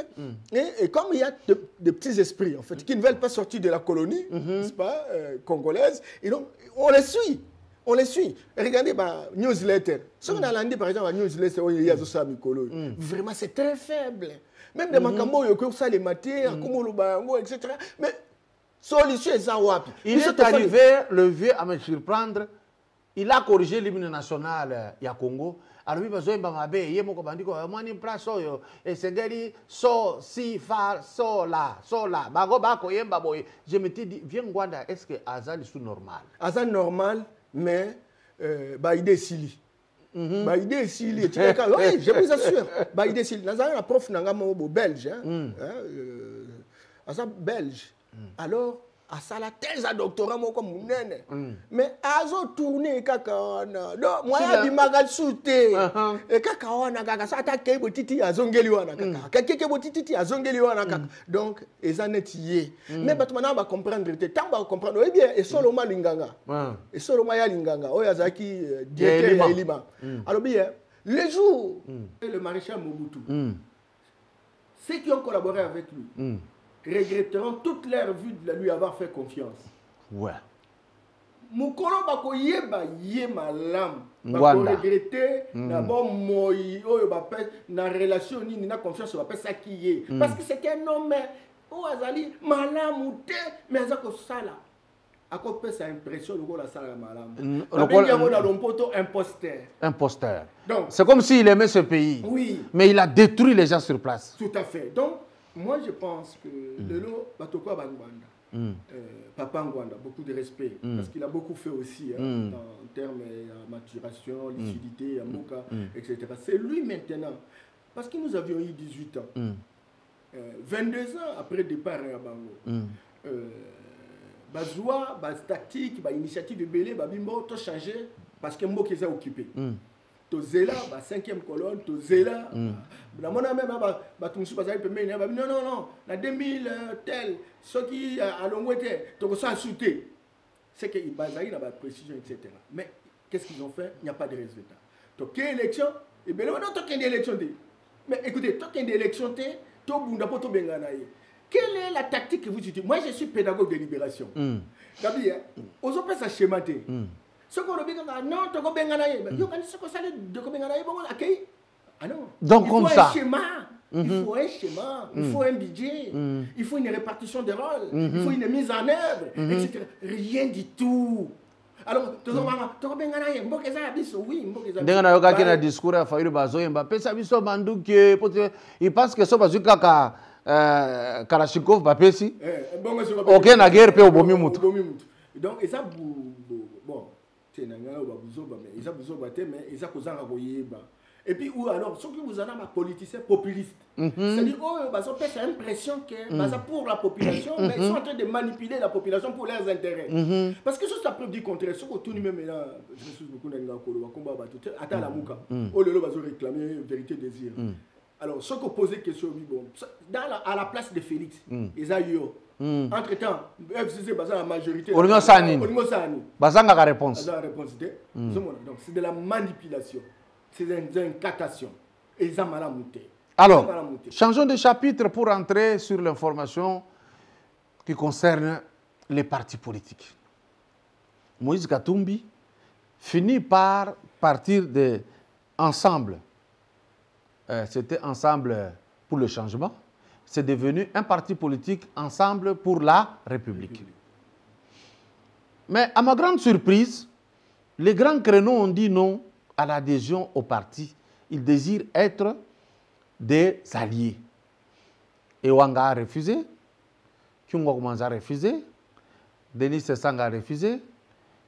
Speaker 3: et comme il y a de petits esprits, en fait, qui ne veulent pas sortir de la colonie, n'est-ce pas, congolaise, et donc on les suit. On les suit. Regardez ma newsletter. Si on a landé par exemple la newsletter, vraiment c'est très faible. Même des makambo, les matières, etc. Mais solution est wapi.
Speaker 2: Il est arrivé, le vieux, à me surprendre. Il a corrigé l'hymne national ya Congo. Alors, il besoin de il moko bandiko mani praso yo et sengeli so si fa so la bago bako yemba boy. Je me suis dit viens Ngwanda, est-ce que Azal est normal?
Speaker 3: Azal normal, mais Baïdé Sili. Baïdé Sili. Oui, je vous assure. Baïdé Sili. Nazar la prof nangamo belge. Azal belge. Alors à ça la thèse à doctorat comme munene. Mais azo tourner kakawana. Donc moi ya bimagal souté. Et kakawana kaka ça attaque botiti azongeli wana kaka. Keke botiti azongeli wana kaka. Donc ezanetié. Mais batmana va comprendre tant va comprendre. Eh bien et solo malinganga. Et solo maya linganga. Oyazaki directeur ya Elima. Alors bien le jour le maréchal Mobutu. Ceux qui ont collaboré avec lui regretteront toute leur vie de lui avoir fait confiance.
Speaker 2: Ouais.
Speaker 3: Mukolo bako yeba yema lam. Bako regretter d'abord moi oyo bapé na relation ni na confiance bapé ça qui est. Parce que c'est un homme ou azali malamu te mais azako sala. Ako peut ça impression le la sala malamu. Il y a un lompoto imposteur.
Speaker 2: Imposteur. Donc c'est comme s'il aimait ce pays.
Speaker 3: Oui.
Speaker 2: Mais il a détruit les gens sur place.
Speaker 3: Tout à fait. Donc moi, je pense que Lelo Batokwa Bangwanda, Papa Ngwanda, beaucoup de respect, parce qu'il a beaucoup fait aussi en termes de maturation, lucidité, Amoka, etc. C'est lui maintenant, parce que nous avions eu 18 ans, 22 ans après le départ à Bango. Bazoua, base tactique, initiative de Belé, Babimbo, tout changé parce que Mbo qui s'est occupé. Tozela, la 5e colonne, Tozela. La monnaie même, non, la 2000 tel, ceux qui à l'ongouette, Togosa souté. C'est qu'ils basent la précision, etc. Mais qu'est-ce qu'ils ont fait? Il n'y a pas de résultat. Donc, quelle élection? Et bien, non, quelle élection? Mais écoutez, quelle élection? Quelle est la tactique que vous utilisez? Moi, je suis pédagogue de libération. Gabi, aux autres, ça schématé.
Speaker 2: Donc comme ça.
Speaker 3: Un schéma Il faut un schéma, il faut un budget, il faut une répartition des rôles, il faut une mise en œuvre, etc. Rien du tout. Alors, tout le monde
Speaker 2: a discours à Faïru Bazoyemba, il pense que ça va se faire Kalashnikov, Bapesi. Ok, na guerre, peut au bomi moutou.
Speaker 3: Donc, et ça, bon, c'est un et puis, ou alors, ceux qui vous en ont un politicien populiste. C'est-à-dire, c'est l'impression que pour la population, mais ils sont en train de manipuler la population pour leurs intérêts. Parce que ça peut dire contraire. Ce que tout le monde là, je me suis beaucoup combat, attends la mouka. Oh, le va réclamer vérité désir. Alors, ceux qui posent question, bon, à la place de Félix, ils ont entre-temps, FCC, la majorité.
Speaker 2: Olimo Sani. Bazanga la réponse.
Speaker 3: Donc, c'est de la manipulation. C'est une incantation. Et ils ont mal à monter.
Speaker 2: Alors, changeons de chapitre pour entrer sur l'information qui concerne les partis politiques. Moïse Katumbi finit par partir de Ensemble. C'était Ensemble pour le changement. C'est devenu un parti politique Ensemble pour la République. Mais à ma grande surprise, les grands créneaux ont dit non à l'adhésion au parti. Ils désirent être des alliés. Ewanga a refusé, Kyungo Manza a refusé, Denis Sessanga a refusé,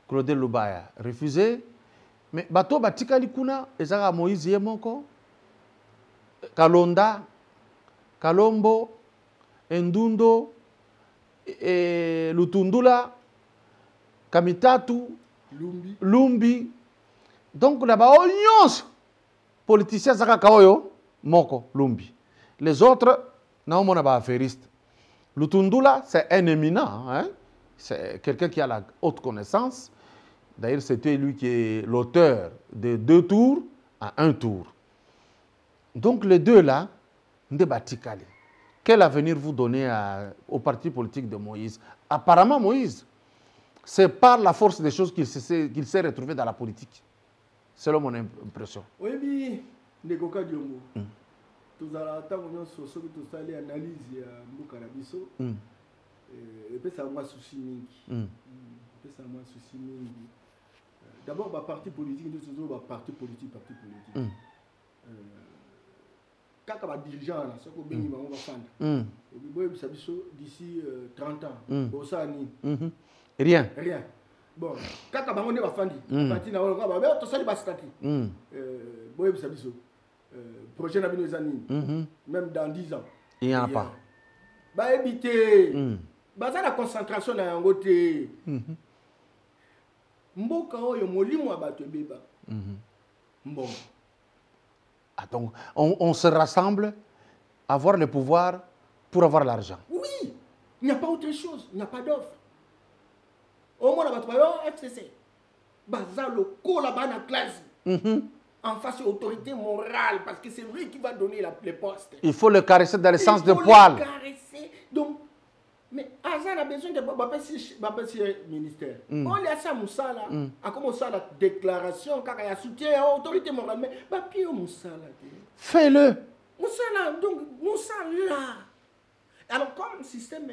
Speaker 2: Claude Lubaya a refusé. Mais Bato Batikali Kuna, Ezara Moïse Yemoko, Kalonda, Kalombo, Ndundo, Lutundula, Kamitatu, Lumbi. Donc, là-bas, politiciens, Moko, Lumbi. Les autres, non, on a affairiste. Lutundula, c'est un éminent. Hein? C'est quelqu'un qui a la haute connaissance. D'ailleurs, c'était lui qui est l'auteur de 2 tours à 1 tour. Donc, les deux là, Ndebatikali. Quel avenir vous donnez au parti politique de Moïse? Apparemment, Moïse, c'est par la force des choses qu'il s'est retrouvé dans la politique. Selon mon impression.
Speaker 3: Oui, mais Negoka Diongo. Tous à la table, on a tous allé analyser Mbukarabiso. Et puis ça m'a souci. D'abord, le parti politique, nous sommes parti politique. Quand on va dirigeant, c'est qu'on va faire. D'ici 30 ans,
Speaker 2: Rien.
Speaker 3: Bon, quand on va faire, projet même dans 10 ans.
Speaker 2: Il n'y en a pas.
Speaker 3: Bah, éviter. La concentration dans un côté. Mboka oyo molimo abato beba. Bon.
Speaker 2: Donc, on se rassemble, avoir le pouvoir pour avoir l'argent.
Speaker 3: Oui, il n'y a pas autre chose, il n'y a pas d'offre. Au moins, on va FCC. Bazalo, là-bas dans la classe. En face de l'autorité morale, parce que c'est lui qui va donner les postes.
Speaker 2: Il faut le caresser dans le sens de poil.
Speaker 3: Il faut le caresser. Donc, mais Azan a besoin de ministère. On a ça, Moussala, a commencé la déclaration, quand il y a soutien à l'autorité morale. Mais papier Moussala.
Speaker 2: Fais-le.
Speaker 3: Moussala, donc Moussala. Alors, comme système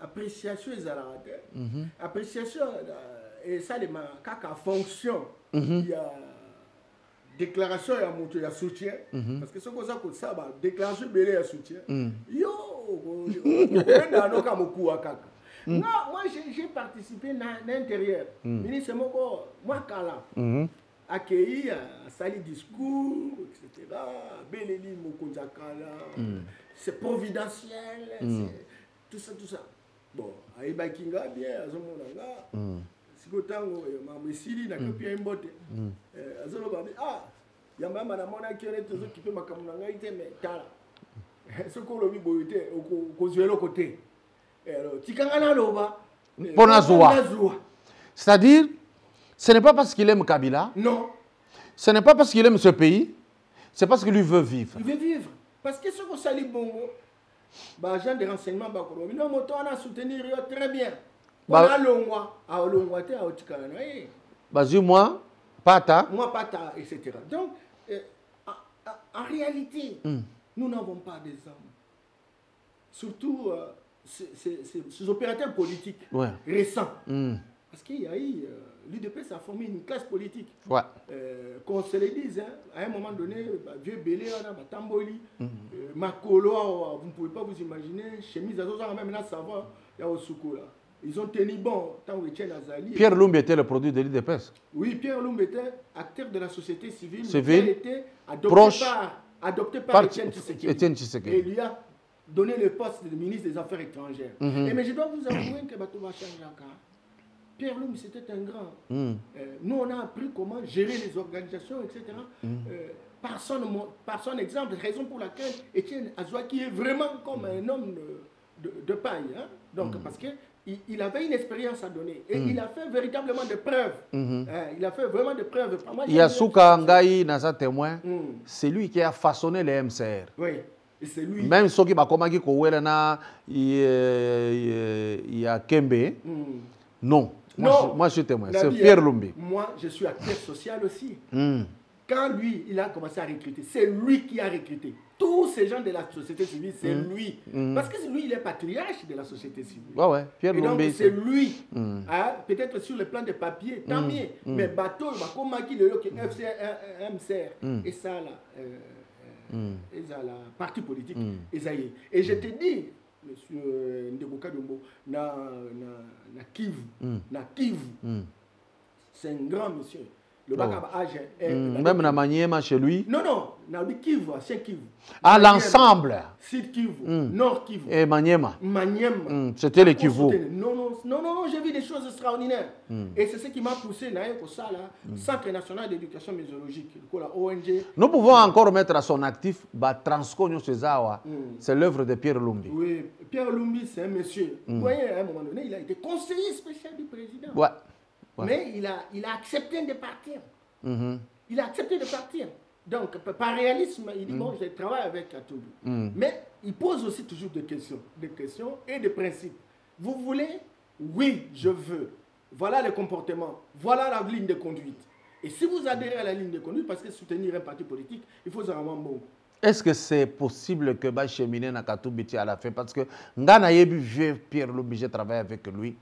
Speaker 3: appréciation des appréciation et ça, quand fonction, il y a déclaration et il y a soutien. Parce que ce qu'on a ça, déclaration et il y a soutien. Moi, j'ai participé dans l'intérieur. Ministre Moko, moi, Kala, accueilli à Sali discours, etc. Beleli Mokonjakala, c'est providentiel, tout ça. Bon, Aïba Kinga, bien, à Zomonanga, si vous avez un Sili, n'a que bien botte. Ah, il y a même un mona qui est toujours qui peut m'accompagner, mais Kala. Ce qu'on a vu, c'est au côté.
Speaker 2: C'est-à-dire, ce n'est pas parce qu'il aime Kabila.
Speaker 3: Non.
Speaker 2: Ce n'est pas parce qu'il aime ce pays. C'est parce qu'il veut vivre.
Speaker 3: Il veut vivre. Parce que ce qu'on s'allie bon, agent de renseignement, on a soutenu très bien. Moi, Pata, etc. Donc, en réalité, nous n'avons pas des hommes. Surtout ces opérateurs politiques récents. Parce qu'il y a eu, l'UDPS a formé une classe politique. Qu'on se le dise, hein, à un moment donné, vieux Bélé, Tamboli, Makolo, vous ne pouvez pas vous imaginer, chemise à Zoza, même là, ça va, il y a Osuko là. Ils ont tenu bon tant que Etienne Azali.
Speaker 2: Pierre Lumbi était le produit de l'UDPS.
Speaker 3: Oui, Pierre Lumbi était acteur de la société civile.
Speaker 2: Il
Speaker 3: était adopté par Etienne Tshisekedi. Et il lui a donné le poste de ministre des Affaires étrangères. Mais je dois vous avouer que Bato va changer encore. Pierre Lumbi, c'était un grand. Nous, on a appris comment gérer les organisations, etc. Par son exemple, raison pour laquelle Etienne Azouaki est vraiment comme un homme de paille. Hein? Donc, parce que il avait une expérience à donner et il a fait véritablement des preuves. Il a fait vraiment des preuves.
Speaker 2: Yasuka Ngaï, Nasa témoin, c'est lui qui a façonné les MCR.
Speaker 3: Oui, et c'est lui.
Speaker 2: Même ceux qui m'ont dit qu'il y a Kembe, non. Moi, je suis témoin. C'est Pierre Lumbi.
Speaker 3: Moi, je suis acteur social aussi. Quand lui, il a commencé à recruter, c'est lui qui a recruté. Tous ces gens de la société civile, c'est lui. Parce que lui, il est patriarche de la société civile.
Speaker 2: Pierre
Speaker 3: et donc,
Speaker 2: Lumbi,
Speaker 3: c'est lui. Peut-être sur le plan de papier, tant mieux. Mais bateau, comment il le MCR. Et ça, là, la parti politique, et je te dis, monsieur Ndeboka Dombo, na Kivu, c'est un grand monsieur. Le
Speaker 2: même na Maniema chez lui.
Speaker 3: Non, na Kivu, c'est Kivu.
Speaker 2: À l'ensemble.
Speaker 3: Sud Kivu, Nord Kivu.
Speaker 2: Et Maniema.
Speaker 3: C'était
Speaker 2: les Kivu.
Speaker 3: Non, j'ai vu des choses extraordinaires. Et c'est ce qui m'a poussé pour ça, là, Centre national d'éducation météorologique, la ONG.
Speaker 2: Nous pouvons encore mettre à son actif Transconio Cezawa. C'est l'œuvre de Pierre Lumbi.
Speaker 3: Oui, Pierre Lumbi, c'est un monsieur. Vous voyez, à un moment donné, il a été conseiller spécial du président. Mais il a accepté de partir. Il a accepté de partir. Donc, par réalisme, il dit, bon, je travaille avec Katumbi. Mais il pose aussi toujours des questions et des principes. Vous voulez? Oui, je veux. Voilà le comportement. Voilà la ligne de conduite. Et si vous adhérez à la ligne de conduite, parce que soutenir un parti politique, il faut avoir bon.
Speaker 2: Est-ce que c'est possible que je chemine à Katumbi à la fin? Parce que Ngana Yebi, Pierre Lumbi, j'ai travaillé avec lui.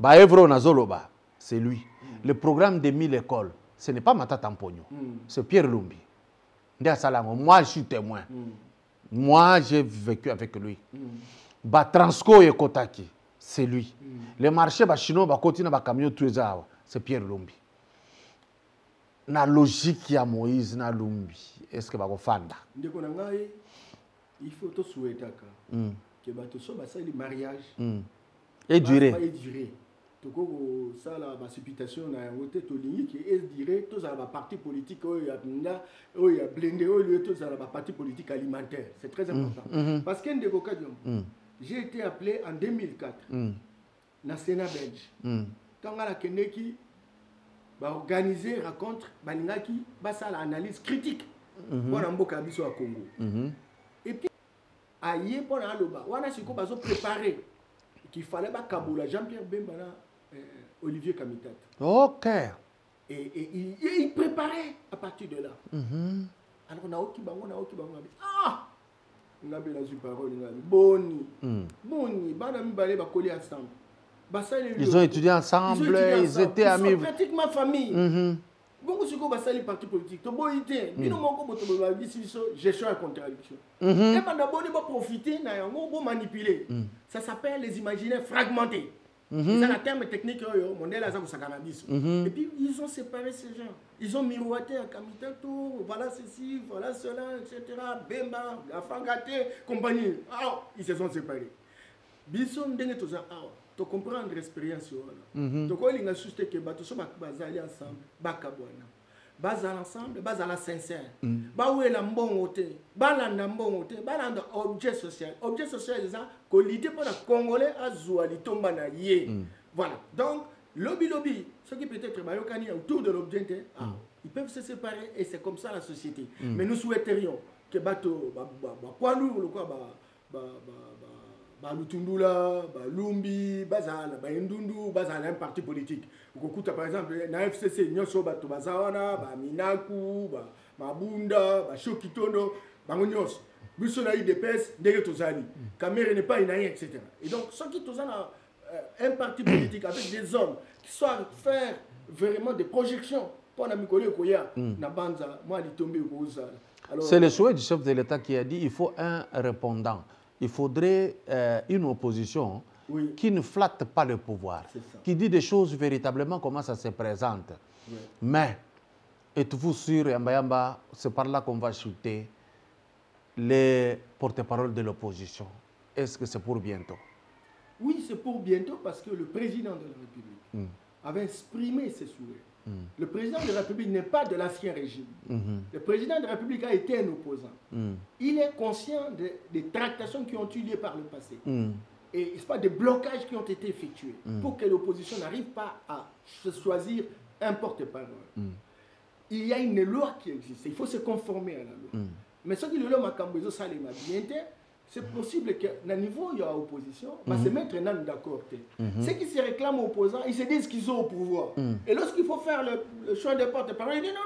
Speaker 2: Evro Nazoloba. C'est lui. Le programme des 1000 écoles, ce n'est pas Mata Tampogno, c'est Pierre Lumbi. Moi, je suis témoin. Moi, j'ai vécu avec lui. Transco et Kotaki, c'est lui. Les marchés chinois, camion, c'est Pierre Lumbi. La logique à Moïse, na Lumbi, est-ce que va fanda?
Speaker 3: Il faut tout souhaiter que le mariage
Speaker 2: et durer.
Speaker 3: Toko ça la précipitation na ngote to lingi qui est direct tous à la parti politique il y a blindé tous à la parti politique alimentaire, c'est très important parce qu'un des j'ai été appelé en 2004 na Sénat belge quand la Keneki va organiser rencontre balingaki ba ça l'analyse critique pour mboka biso à Congo et puis aïe pour na loba wana siko bazo préparer qu'il fallait pas Kaboula Jean-Pierre Bemba Olivier Kamitat.
Speaker 2: Ok.
Speaker 3: Et il préparait à partir de là. Alors, on a Oki Bango. Ah! On a bien la parole. Boni. Banami Balé va coller ensemble.
Speaker 2: Ils ont étudié ensemble, ils étaient amis.
Speaker 3: Ils sont pratiquement famille. Bon, ce qu'on va saluer parti politique. Tu vois, gestion et contradiction. Et pendant qu'on va profiter, on va manipuler. Ça s'appelle les imaginaires fragmentés. C'est un terme technique, modèle à cannabis. Et puis, ils ont séparé ces gens. Ils ont miroité à Kamitato, voilà ceci, voilà cela, etc. Bemba, la Fangaté, compagnie. Ah, ils se sont séparés. Bison, dengue tout ça. Tu comprends l'expérience. Tu vois, il y a juste que tu sois basé ensemble, bakabwana. Basé ensemble, basé la sincère. Baoué la bon côté, balanda bon côté, balanda objet social. Objet social, c'est ça. Que l'idée pour les Congolais a zouali tomba na yé. Voilà. Donc, lobby, ceux qui peut-être bayokani autour de l'objet, ils peuvent se séparer et c'est comme ça la société. Mais nous souhaiterions que bateau, poids lourd, le quoi, Lutundula, Lumbi, Bazal, Ndundu, Bazal, un parti politique. Par exemple, dans la FCC, Nyoso, Bazawana, Minaku, Mabunda, Shokitono, Bangonyos. Busson a eu des PS, derrière Tozali. Cameroun n'est pas une rien, etc. Et donc, ceux qui ont un parti politique avec des hommes qui soient faire vraiment des projections pour la Mikole Koya, na Banza, moi, il tombe au
Speaker 2: C'est le souhait du chef de l'État qui a dit qu'il faut un répondant. Il faudrait une opposition qui ne flatte pas le pouvoir, qui dit des choses véritablement comment ça se présente. Oui. Mais, êtes-vous sûr, Yamba, c'est par là qu'on va chuter les porte-parole de l'opposition? Est-ce que c'est pour bientôt?
Speaker 3: Oui, c'est pour bientôt parce que le président de la République avait exprimé ses souhaits. Le président de la République n'est pas de l'ancien régime. Le président de la République a été un opposant. Il est conscient des tractations qui ont eu lieu par le passé. Et ce pas des blocages qui ont été effectués pour que l'opposition n'arrive pas à se choisir un porte-parole. Il y a une loi qui existe. Il faut se conformer à la loi. Mais ce qui est le loi Makambezo Salema c'est possible qu'à un niveau, il y a opposition, va se mettre d'accord. Ceux qui se réclament opposants, ils se disent qu'ils sont au pouvoir. Et lorsqu'il faut faire le choix des porte-parole, ils disent non,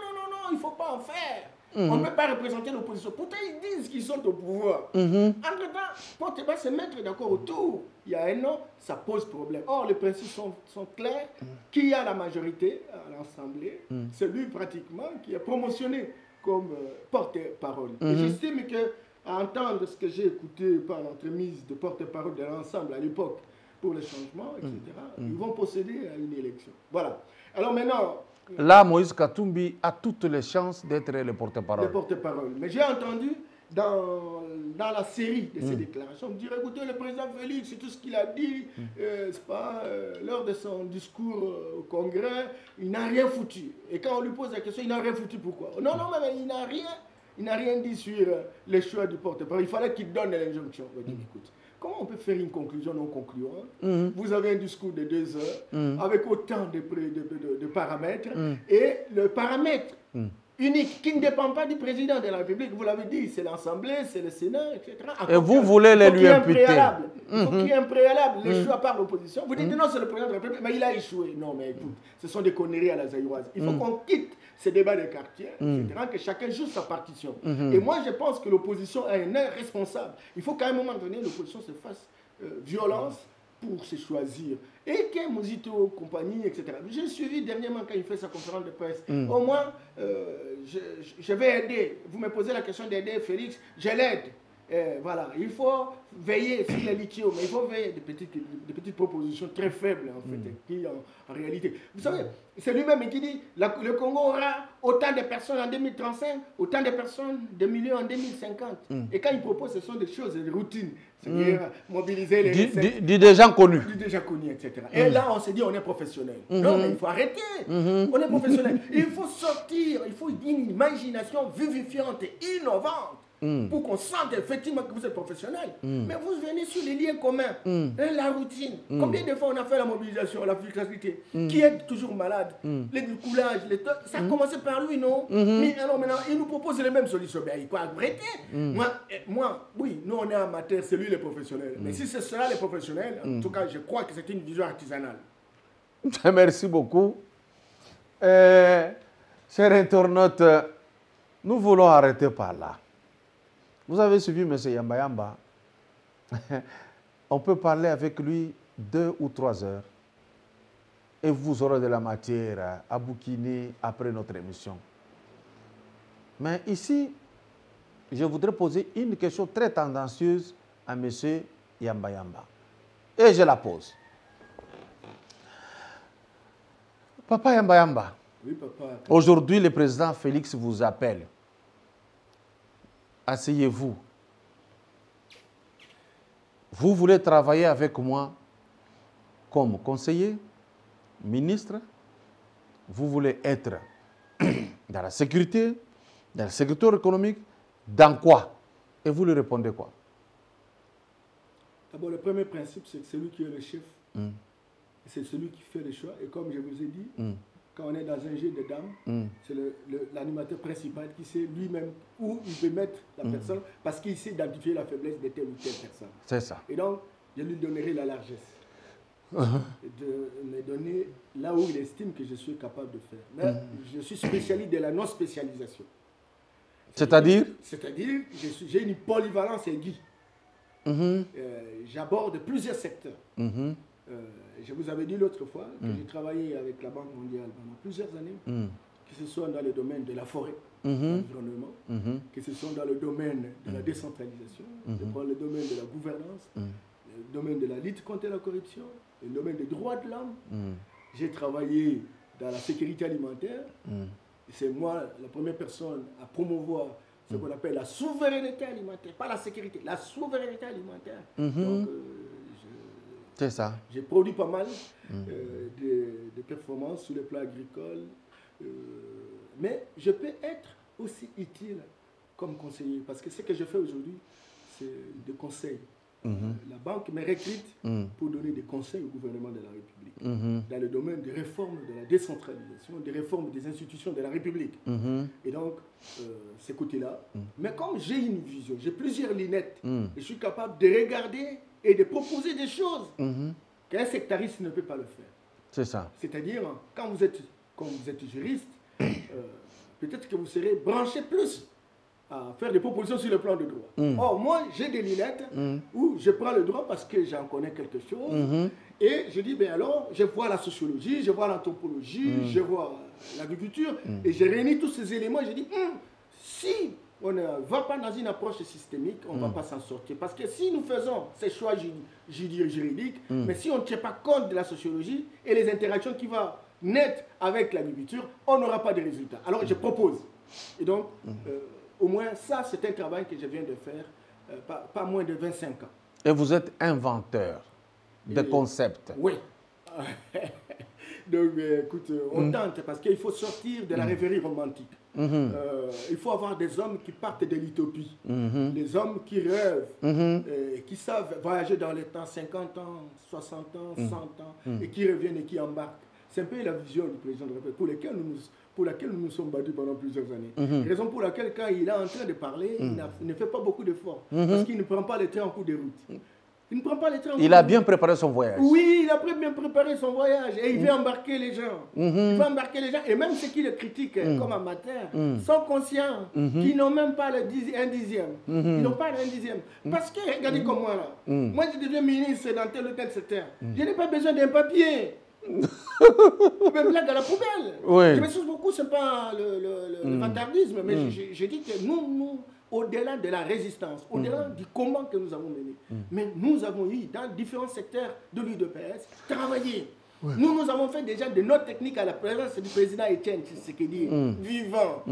Speaker 3: il ne faut pas en faire. On ne peut pas représenter l'opposition. Pourtant, ils disent qu'ils sont au pouvoir. Entre-temps, porte-parole se mettre d'accord autour. Il y a un an, ça pose problème. Or, les principes sont clairs. Qui a la majorité à l'Assemblée, c'est lui pratiquement qui est promotionné comme porte-parole. Et j'estime que à entendre ce que j'ai écouté par l'entremise de porte-parole de l'ensemble à l'époque pour les changements, etc., ils vont procéder à une élection. Voilà. Alors maintenant...
Speaker 2: Là, Moïse Katumbi a toutes les chances d'être le porte-parole.
Speaker 3: Le porte-parole. Mais j'ai entendu dans la série de ces déclarations dire, écoutez, le président Félix, c'est tout ce qu'il a dit, c'est pas, lors de son discours au Congrès, il n'a rien foutu. Et quand on lui pose la question, il n'a rien foutu, pourquoi? Non, mais il n'a rien... Il n'a rien dit sur les choix du porte-parole. Il fallait qu'il donne l'injonction. Écoute, comment on peut faire une conclusion non concluante? Vous avez un discours de 2 heures avec autant de paramètres et le paramètre unique qui ne dépend pas du président de la République, vous l'avez dit, c'est l'Assemblée, c'est le Sénat, etc.
Speaker 2: Et vous voulez les lui imputer?
Speaker 3: Il faut qu'il y ait un préalable, les choix par l'opposition. Vous dites non, c'est le président de la République, mais il a échoué. Non, mais écoute, ce sont des conneries à la zaïroise. Il faut qu'on quitte ces débats de quartier, etc., que chacun joue sa partition. Et moi, je pense que l'opposition a un air responsable. Il faut qu'à un moment donné, l'opposition se fasse violence pour se choisir. Et que Mozito, compagnie, etc. J'ai suivi dernièrement quand il fait sa conférence de presse. Au moins, je vais aider. Vous me posez la question d'aider Félix, je l'aide. Voilà, il faut veiller sur les lithiums, mais il faut veiller des petites propositions très faibles en fait, qui en réalité. Vous savez, c'est lui-même qui dit le Congo aura autant de personnes en 2035, autant de personnes, de millions en 2050. Et quand il propose, ce sont des choses, des routines, c'est-à-dire mobiliser les
Speaker 2: des gens connus.
Speaker 3: Déjà connus, etc. Et là, on s'est dit, on est professionnel. Non, mais il faut arrêter. On est professionnel. Il faut sortir, il faut une imagination vivifiante et innovante. Pour qu'on sente effectivement que vous êtes professionnel. Mais vous venez sur les liens communs, la routine. Combien de fois on a fait la mobilisation, la fiscalité? Qui est toujours malade? Les coulages, ça a commencé par lui, non? Mais alors maintenant, il nous propose les mêmes solutions. Ben, il faut arrêter. Moi, oui, nous on est amateurs, c'est lui le professionnel. Mais si c'est cela les professionnels, en tout cas, je crois que c'est une vision artisanale.
Speaker 2: Merci beaucoup. Chers internautes, nous voulons arrêter par là. Vous avez suivi M. Yamba Yamba. On peut parler avec lui 2 ou 3 heures. Et vous aurez de la matière à bouquiner après notre émission. Mais ici, je voudrais poser une question très tendancieuse à M. Yamba Yamba. Et je la pose. Papa Yamba Yamba.
Speaker 3: Oui, papa.
Speaker 2: Aujourd'hui, le président Félix vous appelle. Asseyez-vous. Vous voulez travailler avec moi comme conseiller, ministre. Vous voulez être dans la sécurité, dans le secteur économique. Dans quoi? Et vous lui répondez quoi?
Speaker 3: D'abord, le premier principe, c'est que celui qui est le chef, c'est celui qui fait les choix. Et comme je vous ai dit, quand on est dans un jeu de dames, c'est l'animateur principal qui sait lui-même où il peut mettre la personne parce qu'il sait identifier la faiblesse de telle ou telle personne.
Speaker 2: C'est ça.
Speaker 3: Et donc, je lui donnerai la largesse de me donner là où il estime que je suis capable de faire. Mais je suis spécialiste de la non-spécialisation.
Speaker 2: C'est-à-dire?
Speaker 3: C'est-à-dire que j'ai une polyvalence aiguë. J'aborde plusieurs secteurs. Je vous avais dit l'autre fois que j'ai travaillé avec la Banque mondiale pendant plusieurs années, que ce soit dans le domaine de la forêt, de l'environnement, que ce soit dans le domaine de la décentralisation, dans le domaine de la gouvernance, le domaine de la lutte contre la corruption, le domaine des droits de l'homme. J'ai travaillé dans la sécurité alimentaire. C'est moi la première personne à promouvoir ce qu'on appelle la souveraineté alimentaire, pas la sécurité, la souveraineté alimentaire. Donc,
Speaker 2: c'est ça.
Speaker 3: J'ai produit pas mal de performances sur le plan agricole, mais je peux être aussi utile comme conseiller, parce que ce que je fais aujourd'hui, c'est des conseils. La banque me recrute pour donner des conseils au gouvernement de la République dans le domaine des réformes de la décentralisation, des réformes des institutions de la République. Et donc, ces côtés-là. Mais comme j'ai une vision, j'ai plusieurs lunettes, je suis capable de regarder et de proposer des choses qu'un sectariste ne peut pas le faire.
Speaker 2: C'est ça.
Speaker 3: C'est-à-dire, quand vous êtes juriste, peut-être que vous serez branché plus à faire des propositions sur le plan de droit. Or, moi, j'ai des lunettes où je prends le droit parce que j'en connais quelque chose. Et je dis, ben alors, je vois la sociologie, je vois l'anthropologie, je vois l'agriculture, et je réunis tous ces éléments et je dis, si on ne va pas dans une approche systémique, on ne va pas s'en sortir. Parce que si nous faisons ces choix juridiques, mais si on ne tient pas compte de la sociologie et les interactions qui vont naître avec l'agriculture, on n'aura pas de résultats. Alors, je propose. Et donc, au moins, ça, c'est un travail que je viens de faire, pas moins de 25 ans.
Speaker 2: Et vous êtes inventeur de concepts.
Speaker 3: Oui. Donc, écoute, on tente parce qu'il faut sortir de la rêverie romantique. Il faut avoir des hommes qui partent de l'utopie. Des hommes qui rêvent, qui savent voyager dans les temps, 50 ans, 60 ans, 100 ans, et qui reviennent et qui embarquent. C'est un peu la vision du président de la République pour laquelle nous nous sommes battus pendant plusieurs années. Raison pour laquelle, quand il est en train de parler, il ne fait pas beaucoup d'efforts. Parce qu'il ne prend pas les trains en cours de route. Il ne prend pas les trains en cours de route.
Speaker 2: Il a bien préparé son voyage.
Speaker 3: Oui, il a bien préparé son voyage. Et il veut embarquer les gens. Il veut embarquer les gens. Et même ceux qui le critiquent comme amateurs sont conscients qu'ils n'ont même pas un dixième. Ils n'ont pas un dixième. Parce que, regardez comme moi là. Moi, je deviens ministre dans tel ou tel secteur. Je n'ai pas besoin d'un papier. On me blague à la poubelle. Je m'excuse beaucoup, ce n'est pas le vantardisme, mais je dis que nous au-delà de la résistance, au-delà du combat que nous avons mené, mais nous avons eu dans différents secteurs de l'UDPS travaillé. Nous avons fait déjà de notes techniques à la présence du président Etienne Tshisekedi, vivant.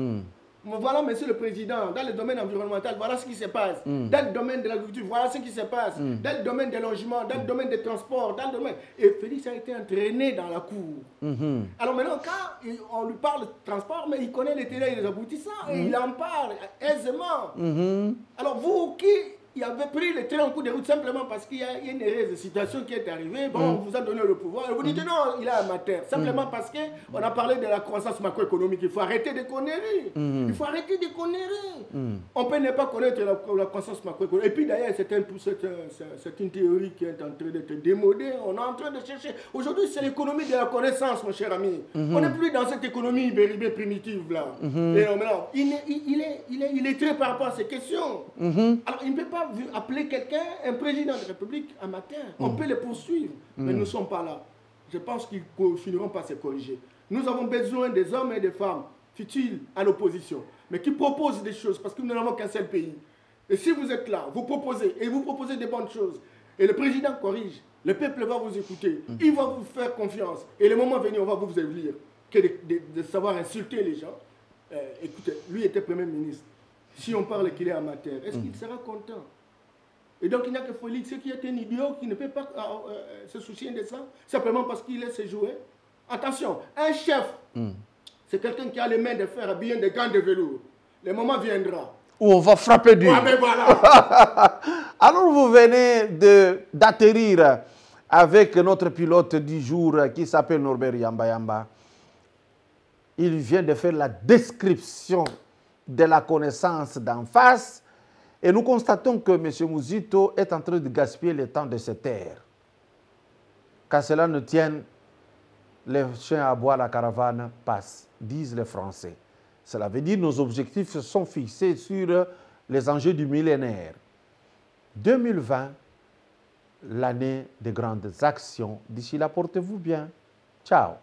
Speaker 3: Voilà, monsieur le président, dans le domaine environnemental, voilà ce qui se passe. Dans le domaine de l'agriculture, voilà ce qui se passe. Dans le domaine des logements, dans le domaine des transports, dans le domaine... Et Félix a été entraîné dans la cour. Alors maintenant, quand on lui parle de transport, mais il connaît les tenants et les aboutissants, et il en parle aisément. Alors vous qui avez pris le train en cours de route simplement parce qu'il y a une heureuse situation qui est arrivée, bon, on vous a donné le pouvoir, et vous dites non, il est amateur, simplement parce qu'on a parlé de la croissance macroéconomique. Il faut arrêter de conneries. Il faut arrêter de conneries. On peut ne pas connaître la croissance macroéconomique. Et puis d'ailleurs, c'est une théorie qui est en train d'être démodée. On est en train de chercher. Aujourd'hui, c'est l'économie de la connaissance, mon cher ami. On n'est plus dans cette économie ibéribée primitive là. Et maintenant, il est très par rapport à ces questions. Alors, il ne peut pas appeler quelqu'un un président de la République amateur. On peut le poursuivre, mais nous ne sommes pas là. Je pense qu'ils ne finiront pas se corriger. Nous avons besoin des hommes et des femmes futiles à l'opposition, mais qui proposent des choses, parce que nous n'avons qu'un seul pays. Et si vous êtes là, vous proposez, et vous proposez des bonnes choses, et le président corrige, le peuple va vous écouter, il va vous faire confiance, et le moment venu, on va vous élire, que de savoir insulter les gens. Écoutez, lui était Premier ministre. Si on parle qu'il est amateur, est-ce qu'il sera content? Et donc il n'y a que Félix qui est un idiot qui ne peut pas se soucier de ça, simplement parce qu'il laisse jouer. Attention, un chef, c'est quelqu'un qui a les mains de fer habillées de gants de velours. Le moment viendra
Speaker 2: où on va frapper dur.
Speaker 3: Ah ben voilà.
Speaker 2: Alors vous venez d'atterrir avec notre pilote du jour qui s'appelle Norbert Yamba Yamba. Il vient de faire la description de la connaissance d'en face, et nous constatons que M. Mouzito est en train de gaspiller le temps de se taire. Qu'à cela ne tienne, les chiens à bois, la caravane passe, disent les Français. Cela veut dire que nos objectifs sont fixés sur les enjeux du millénaire. 2020, l'année des grandes actions. D'ici là, portez-vous bien. Ciao.